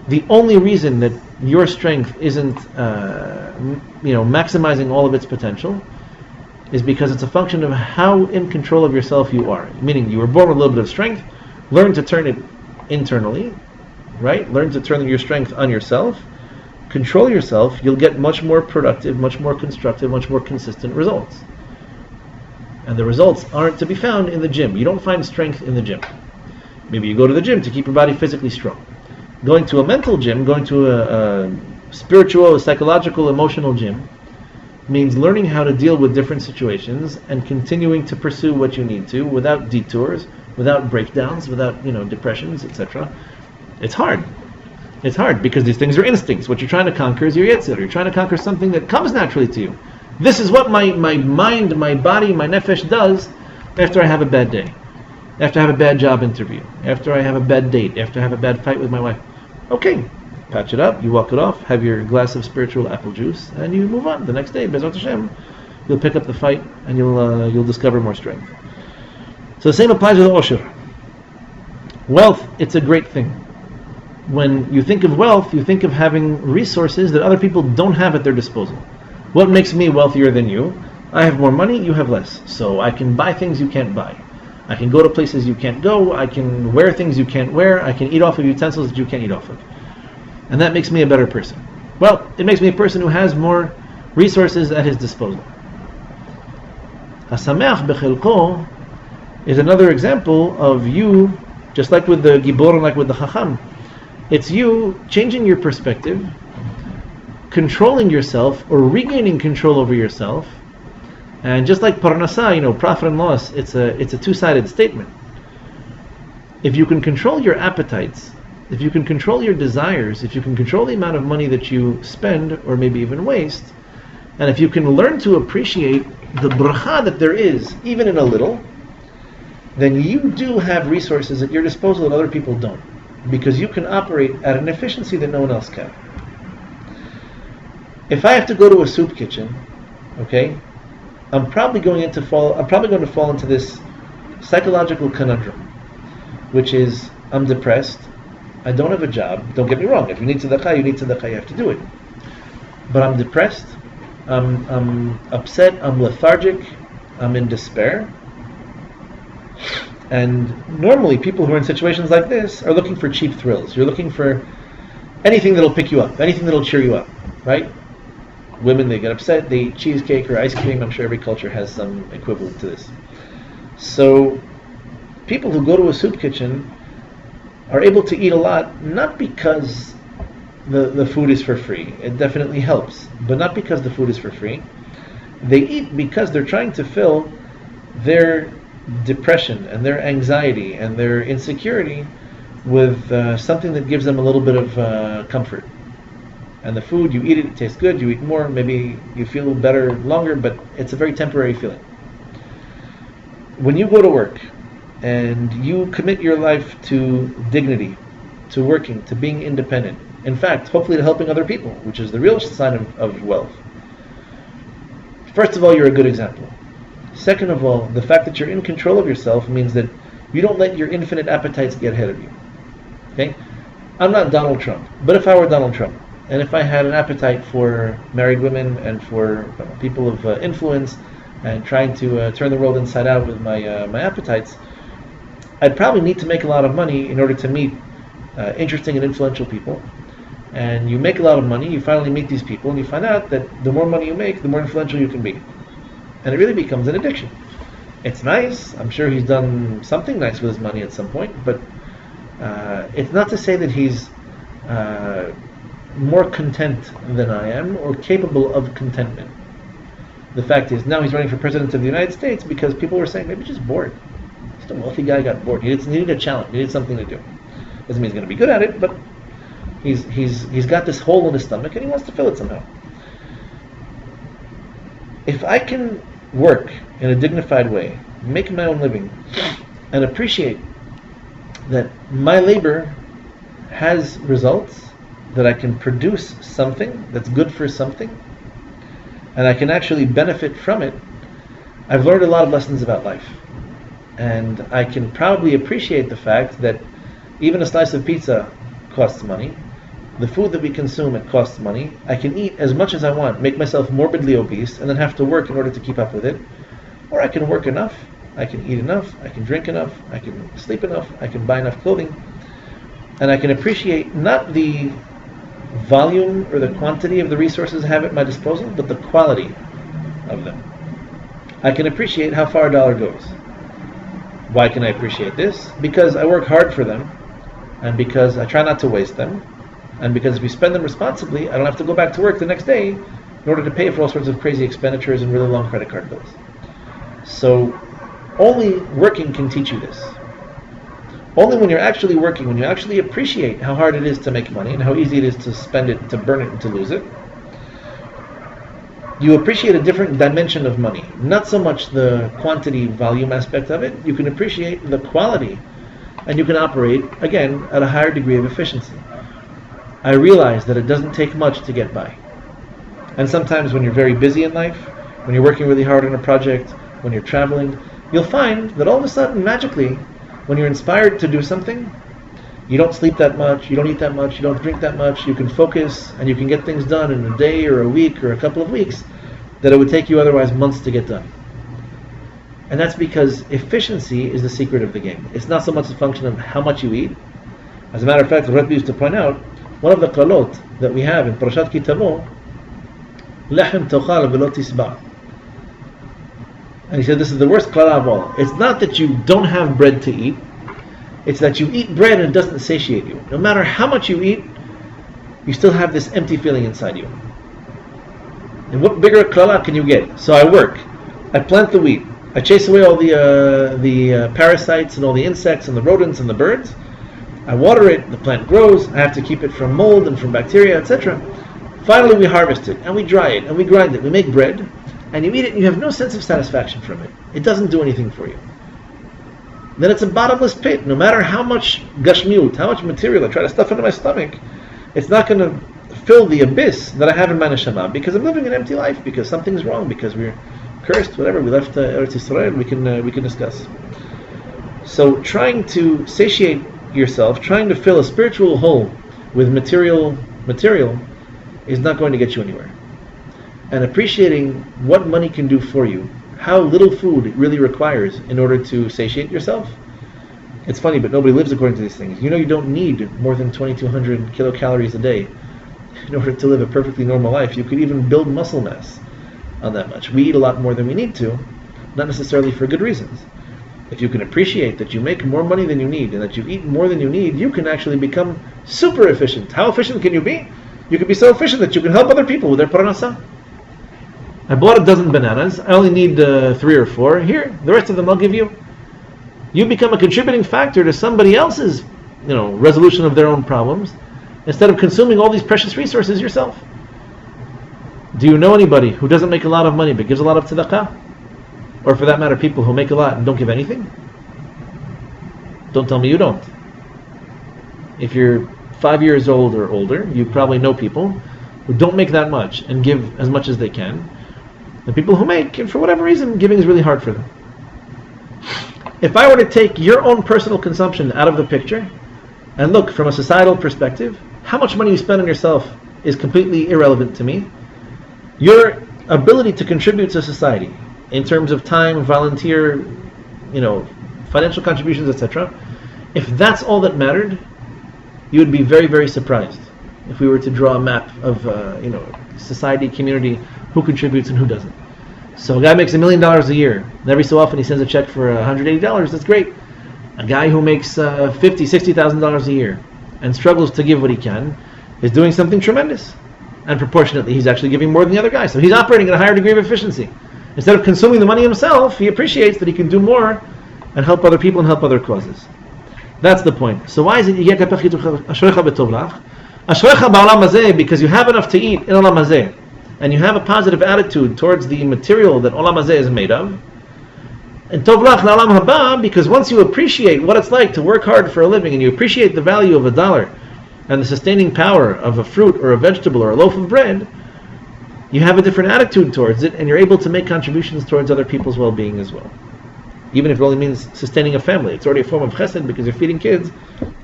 The only reason that your strength isn't maximizing all of its potential is because it's a function of how in control of yourself you are. Meaning you were born with a little bit of strength, learn to turn it internally, right? Learn to turn your strength on yourself, control yourself, you'll get much more productive, much more constructive, much more consistent results. And the results aren't to be found in the gym. You don't find strength in the gym. Maybe you go to the gym to keep your body physically strong. Going to a mental gym, going to a spiritual, psychological, emotional gym means learning how to deal with different situations and continuing to pursue what you need to without detours, without breakdowns, without depressions, etc. It's hard. It's hard because these things are instincts. What you're trying to conquer is your yetzer. You're trying to conquer something that comes naturally to you. This is what my mind, my body, my nefesh does after I have a bad day, after I have a bad job interview, after I have a bad date, after I have a bad fight with my wife. Okay, patch it up, you walk it off, have your glass of spiritual apple juice, and you move on. The next day, Bezrat Hashem, you'll pick up the fight and you'll discover more strength. So the same applies to the Osher. Wealth, it's a great thing. When you think of wealth, you think of having resources that other people don't have at their disposal. What makes me wealthier than you? I have more money, you have less. So I can buy things you can't buy. I can go to places you can't go. I can wear things you can't wear. I can eat off of utensils that you can't eat off of. And that makes me a better person. Well, it makes me a person who has more resources at his disposal. Hasameach bechilko is another example of you, just like with the Gibor and like with the Chacham. It's you changing your perspective, controlling yourself or regaining control over yourself. And just like Parnasah, profit and loss, it's a two-sided statement. If you can control your appetites, if you can control your desires, if you can control the amount of money that you spend or maybe even waste, and if you can learn to appreciate the bracha that there is, even in a little, then you do have resources at your disposal that other people don't, because you can operate at an efficiency that no one else can. If I have to go to a soup kitchen, okay, I'm probably going to fall into this psychological conundrum, which is I'm depressed, I don't have a job. Don't get me wrong, if you need tzedakah, you have to do it. But I'm depressed, I'm upset, I'm lethargic, I'm in despair. And normally people who are in situations like this are looking for cheap thrills. You're looking for anything that'll pick you up, anything that'll cheer you up, right? Women, they get upset, they eat cheesecake or ice cream. I'm sure every culture has some equivalent to this. So people who go to a soup kitchen are able to eat a lot, not because the food is for free. It definitely helps, but not because the food is for free. They eat because they're trying to fill their depression and their anxiety and their insecurity with something that gives them a little bit of comfort. And the food, you eat it, it tastes good, you eat more, maybe you feel better longer, but it's a very temporary feeling. When you go to work and you commit your life to dignity, to working, to being independent, in fact, hopefully to helping other people, which is the real sign of wealth. First of all, you're a good example. Second of all, the fact that you're in control of yourself means that you don't let your infinite appetites get ahead of you. Okay? I'm not Donald Trump, but if I were Donald Trump, and if I had an appetite for married women and for people of influence and trying to turn the world inside out with my appetites, I'd probably need to make a lot of money in order to meet interesting and influential people. And you make a lot of money, you finally meet these people, and you find out that the more money you make, the more influential you can be. And it really becomes an addiction. It's nice, I'm sure he's done something nice with his money at some point, but it's not to say that he's more content than I am or capable of contentment. The fact is, now he's running for president of the United States because people were saying maybe he's just bored. Just a wealthy guy got bored. He needed a challenge. He needed something to do. Doesn't mean he's going to be good at it, but he's got this hole in his stomach and he wants to fill it somehow. If I can work in a dignified way, make my own living, and appreciate that my labor has results, that I can produce something that's good for something, and I can actually benefit from it, I've learned a lot of lessons about life. And I can probably appreciate the fact that even a slice of pizza costs money. The food that we consume, it costs money. I can eat as much as I want, make myself morbidly obese, and then have to work in order to keep up with it. Or I can work enough, I can eat enough, I can drink enough, I can sleep enough, I can buy enough clothing, and I can appreciate not the volume or the quantity of the resources I have at my disposal, but the quality of them. I can appreciate how far a dollar goes. Why can I appreciate this? Because I work hard for them, and because I try not to waste them, and because if we spend them responsibly, I don't have to go back to work the next day in order to pay for all sorts of crazy expenditures and really long credit card bills. So only working can teach you this. Only when you're actually working, when you actually appreciate how hard it is to make money and how easy it is to spend it, to burn it, and to lose it, you appreciate a different dimension of money. Not so much the quantity, volume aspect of it. You can appreciate the quality, and you can operate, again, at a higher degree of efficiency. I realize that it doesn't take much to get by. And sometimes when you're very busy in life, when you're working really hard on a project, when you're traveling, you'll find that all of a sudden, magically, when you're inspired to do something, you don't sleep that much, you don't eat that much, you don't drink that much, you can focus and you can get things done in a day or a week or a couple of weeks that it would take you otherwise months to get done. And that's because efficiency is the secret of the game. It's not so much a function of how much you eat. As a matter of fact, the Rebbe used to point out one of the qalot that we have in Parashat Ki Tavo, Lechem tochal v'lo tisba. And he said this is the worst qala of all. It's not that you don't have bread to eat, it's that you eat bread and it doesn't satiate you. No matter how much you eat, you still have this empty feeling inside you. And what bigger qala can you get? So I work, I plant the wheat, I chase away all the parasites and all the insects and the rodents and the birds. I water it, the plant grows, I have to keep it from mold and from bacteria, etc. Finally we harvest it, and we dry it, and we grind it, we make bread, and you eat it and you have no sense of satisfaction from it. It doesn't do anything for you. Then it's a bottomless pit. No matter how much gashmiut, how much material I try to stuff into my stomach, it's not going to fill the abyss that I have in my neshama, because I'm living an empty life, because something's wrong, because we're cursed, whatever, we left Eretz Yisrael, we can discuss. So trying to satiate yourself, trying to fill a spiritual hole with material is not going to get you anywhere. And appreciating what money can do for you, how little food it really requires in order to satiate yourself. It's funny, but nobody lives according to these things. You know you don't need more than 2,200 kilocalories a day in order to live a perfectly normal life. You could even build muscle mass on that much. We eat a lot more than we need to, not necessarily for good reasons. If you can appreciate that you make more money than you need and that you eat more than you need, you can actually become super efficient. How efficient can you be? You can be so efficient that you can help other people with their parnasa. I bought a dozen bananas. I only need 3 or 4. Here, the rest of them I'll give you. You become a contributing factor to somebody else's, resolution of their own problems, instead of consuming all these precious resources yourself. Do you know anybody who doesn't make a lot of money but gives a lot of tzedakah? Or for that matter, people who make a lot and don't give anything? Don't tell me you don't. If you're 5 years old or older, you probably know people who don't make that much and give as much as they can. The people who make, and for whatever reason, giving is really hard for them. If I were to take your own personal consumption out of the picture and look from a societal perspective, how much money you spend on yourself is completely irrelevant to me. Your ability to contribute to society in terms of time, volunteer, financial contributions, etc., if that's all that mattered, you would be very, very surprised if we were to draw a map of society, community, who contributes and who doesn't. So a guy makes $1 million a year, and every so often he sends a check for $180. That's great. A guy who makes $50,000, $60,000 a year and struggles to give what he can is doing something tremendous. And proportionately, he's actually giving more than the other guy. So he's operating at a higher degree of efficiency. Instead of consuming the money himself, he appreciates that he can do more and help other people and help other causes. That's the point. So why is it Ashrecha b'tov ba'olam hazeh? Because you have enough to eat in olam hazeh, and you have a positive attitude towards the material that olam hazeh is made of. And tov lach la'olam haba, because once you appreciate what it's like to work hard for a living, and you appreciate the value of $1 and the sustaining power of a fruit or a vegetable or a loaf of bread, you have a different attitude towards it, and you're able to make contributions towards other people's well-being as well. Even if it only means sustaining a family. It's already a form of chesed because you're feeding kids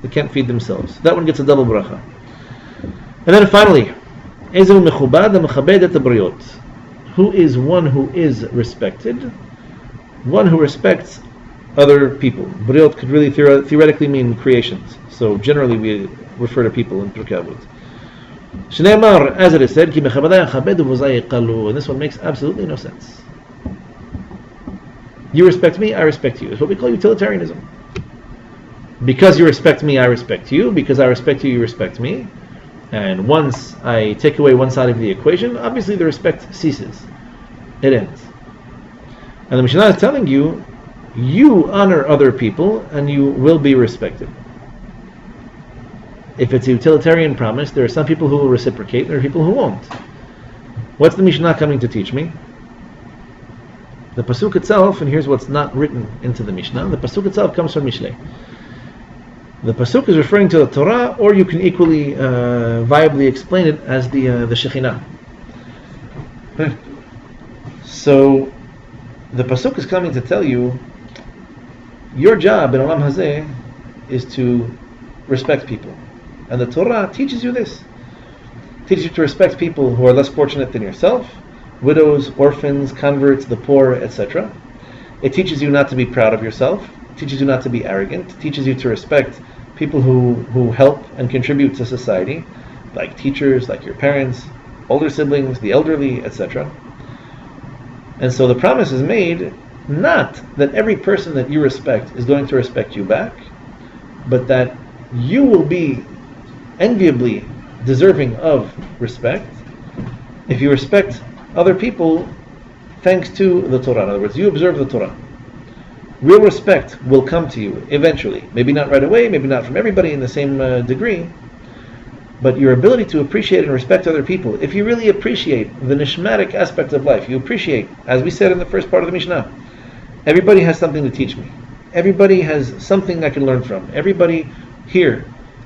that can't feed themselves. That one gets a double bracha. And then finally, who is one who is respected? One who respects other people. Briot could really theoretically mean creations. So generally we refer to people in Pirqei Avot. Shneimar, as it is said, and this one makes absolutely no sense. You respect me, I respect you. It's what we call utilitarianism. Because you respect me, I respect you. Because I respect you, you respect me. And once I take away one side of the equation, obviously the respect ceases. It ends. And the Mishnah is telling you, you honor other people and you will be respected. If it's a utilitarian promise, there are some people who will reciprocate and there are people who won't. What's the Mishnah coming to teach me? The pasuk itself, and here's what's not written into the Mishnah, the pasuk itself comes from Mishlei. The pasuk is referring to the Torah, or you can equally viably explain it as the Shekhinah. So the pasuk is coming to tell you your job in Olam Hazeh is to respect people, and the Torah teaches you this. It teaches you to respect people who are less fortunate than yourself, widows, orphans, converts, the poor, etc. It teaches you not to be proud of yourself. It teaches you not to be arrogant. It teaches you to respect people who help and contribute to society. like teachers, like your parents, older siblings, the elderly, etc. And so the promise is made not that every person that you respect is going to respect you back, but that you will be enviably deserving of respect if you respect other people thanks to the Torah. In other words, you observe the Torah. Real respect will come to you eventually. Maybe not right away, maybe not from everybody in the same degree, but your ability to appreciate and respect other people, if you really appreciate the nishmatic aspect of life, you appreciate, as we said in the first part of the Mishnah, everybody has something to teach me. Everybody has something I can learn from. Everybody here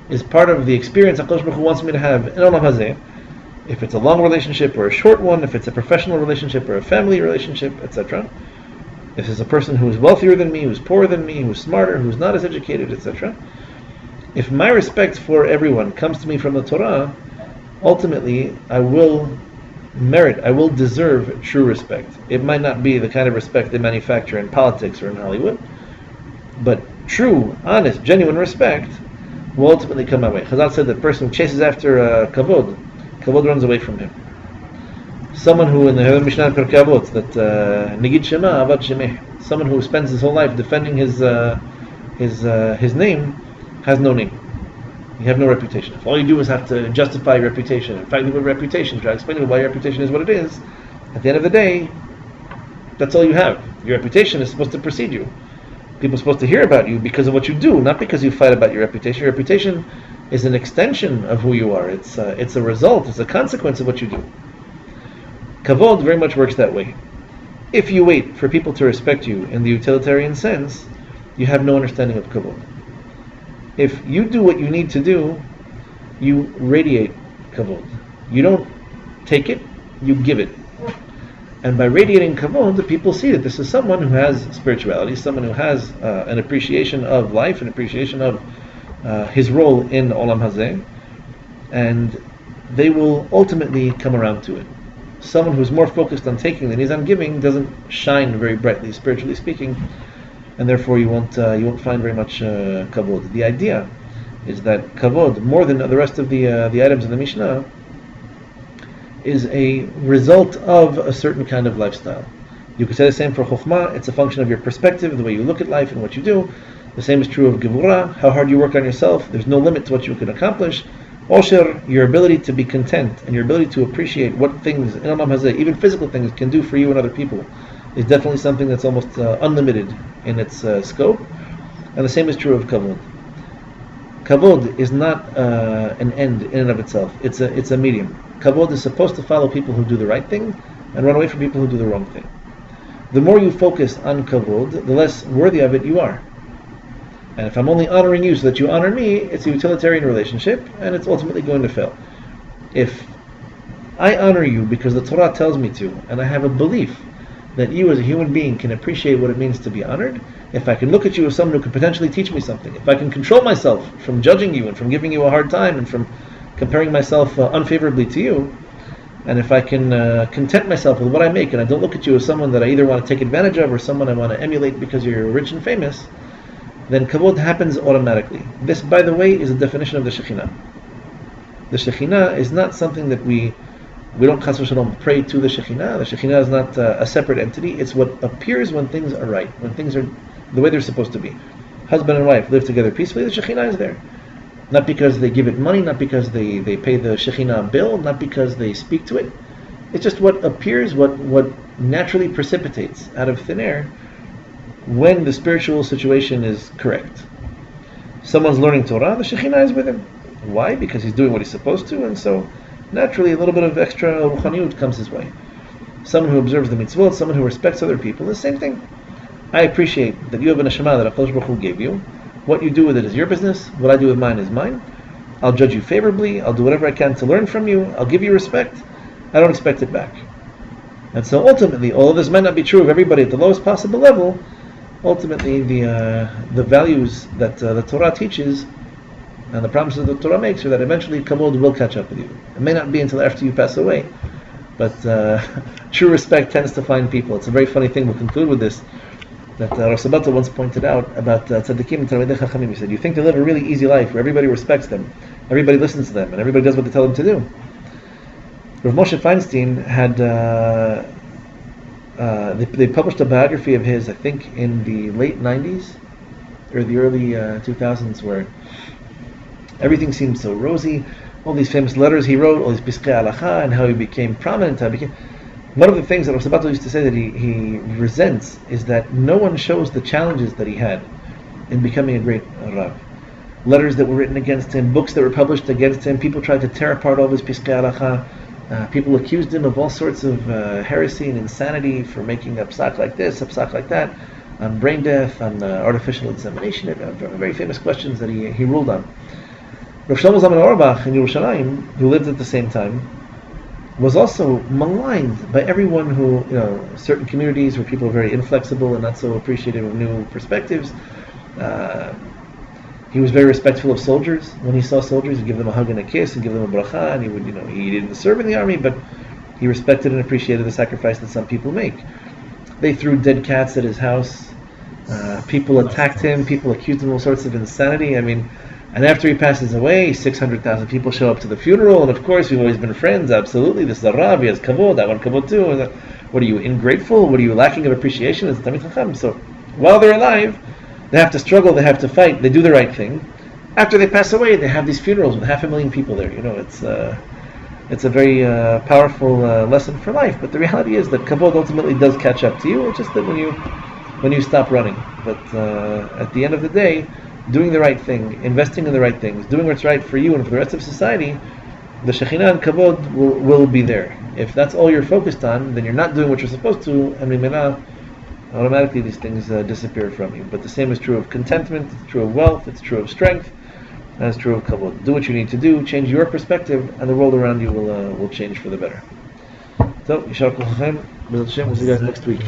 is part of the experience HaKadosh Baruch Hu wants me to have in Olam Hazeh. If it's a long relationship or a short one, if it's a professional relationship or a family relationship, etc. If it's a person who is wealthier than me, who's poorer than me, who's smarter, who's not as educated, etc. If my respect for everyone comes to me from the Torah, ultimately I will merit, I will deserve true respect. It might not be the kind of respect they manufacture in politics or in Hollywood, but true, honest, genuine respect will ultimately come my way. Chazal said that the person who chases after kavod runs away from him. Someone who in the Mishnah Pirqei Avot that Nigid Shema Avad Shemeh, someone who spends his whole life defending his name has no name. You have no reputation. If all you do is have to justify your reputation, in fact, the word reputation, try to explain why your reputation is what it is, at the end of the day, that's all you have. Your reputation is supposed to precede you. People are supposed to hear about you because of what you do, not because you fight about your reputation. Your reputation is an extension of who you are. It's a result, it's a consequence of what you do. Kavod very much works that way. If you wait for people to respect you in the utilitarian sense, you have no understanding of kavod. If you do what you need to do, you radiate kavod. You don't take it, you give it. And by radiating kavod, the people see that this is someone who has spirituality, someone who has an appreciation of life, an appreciation of his role in Olam Hazeh, and they will ultimately come around to it. Someone who's more focused on taking than he is on giving doesn't shine very brightly, spiritually speaking, and therefore you won't find very much kavod. The idea is that kavod, more than the rest of the items in the Mishnah, is a result of a certain kind of lifestyle. You could say the same for chokhmah. It's a function of your perspective, the way you look at life and what you do. The same is true of gevurah, how hard you work on yourself. There's no limit to what you can accomplish. Osher, your ability to be content and your ability to appreciate what things in Olam Hazeh, even physical things, can do for you and other people, is definitely something that's almost unlimited in its scope. And the same is true of kavod. Kavod is not an end in and of itself. It's a medium. Kavod is supposed to follow people who do the right thing and run away from people who do the wrong thing. The more you focus on kavod, the less worthy of it you are. And if I'm only honoring you so that you honor me, it's a utilitarian relationship, and it's ultimately going to fail. If I honor you because the Torah tells me to, and I have a belief that you as a human being can appreciate what it means to be honored, if I can look at you as someone who can potentially teach me something, if I can control myself from judging you and from giving you a hard time and from comparing myself unfavorably to you, and if I can content myself with what I make and I don't look at you as someone that I either want to take advantage of or someone I want to emulate because you're rich and famous, then kavod happens automatically. This, by the way, is a definition of the Shekhinah. The Shekhinah is not something that we don't chas v'shalom pray to the Shekhinah. The Shekhinah is not a separate entity. It's what appears when things are right, when things are the way they're supposed to be. Husband and wife live together peacefully, the Shekhinah is there. Not because they give it money, not because they pay the Shekhinah bill, not because they speak to it. It's just what appears, what naturally precipitates out of thin air when the spiritual situation is correct. Someone's learning Torah, the Shekhinah is with him. Why? Because he's doing what he's supposed to, and so naturally a little bit of extra ruchaniut comes his way. Someone who observes the mitzvot, someone who respects other people, the same thing. I appreciate that you have a neshama that HaKadosh Baruch Hu gave you. What you do with it is your business. What I do with mine is mine. I'll judge you favorably. I'll do whatever I can to learn from you. I'll give you respect. I don't expect it back. And so ultimately, although this might not be true of everybody at the lowest possible level, ultimately the values that the Torah teaches and the promises that the Torah makes are that eventually kavod will catch up with you. It may not be until after you pass away, but true respect tends to find people. It's a very funny thing. We'll conclude with this, that Rosh Sabata once pointed out about tzaddikim and talmidei chachamim. He said, you think they live a really easy life where everybody respects them, everybody listens to them and everybody does what they tell them to do. Rav Moshe Feinstein had they published a biography of his, I think, in the late 90s or the early 2000s, where everything seemed so rosy. All these famous letters he wrote, all these Pirqei Avot, and how he became prominent. One of the things that Rav Sabato used to say that he resents is that no one shows the challenges that he had in becoming a great Rav. Letters that were written against him, books that were published against him, people tried to tear apart all his Pirqei Avot. People accused him of all sorts of heresy and insanity for making a psak like this, a psak like that, on brain death, on artificial insemination, very famous questions that he ruled on. Rav Shlomo Zalman Auerbach in Yerushalayim, who lived at the same time, was also maligned by everyone who, certain communities where people are very inflexible and not so appreciative of new perspectives. He was very respectful of soldiers. When he saw soldiers, he'd give them a hug and a kiss and give them a bracha, and he would, he didn't serve in the army, but he respected and appreciated the sacrifice that some people make. They threw dead cats at his house. People attacked him. People accused him of all sorts of insanity. And after he passes away, 600,000 people show up to the funeral, and of course, we've always been friends, absolutely. This is a Rav, he has kavod, I want kavod too. And what are you, ingrateful? What are you lacking of appreciation as a Talmid Chacham? So, while they're alive, they have to struggle, they have to fight, they do the right thing. After they pass away, they have these funerals with 500,000 people there. It's a very powerful lesson for life. But the reality is that kavod ultimately does catch up to you. It's just that when you stop running. But at the end of the day, doing the right thing, investing in the right things, doing what's right for you and for the rest of society, the Shekhinah and kavod will be there. If that's all you're focused on, then you're not doing what you're supposed to, and automatically these things disappear from you. But the same is true of contentment, it's true of wealth, it's true of strength, and it's true of kavod. Do what you need to do, change your perspective, and the world around you will change for the better. So, Yishar Kol Chachem, B'ezrat Hashem, we'll see you guys next week.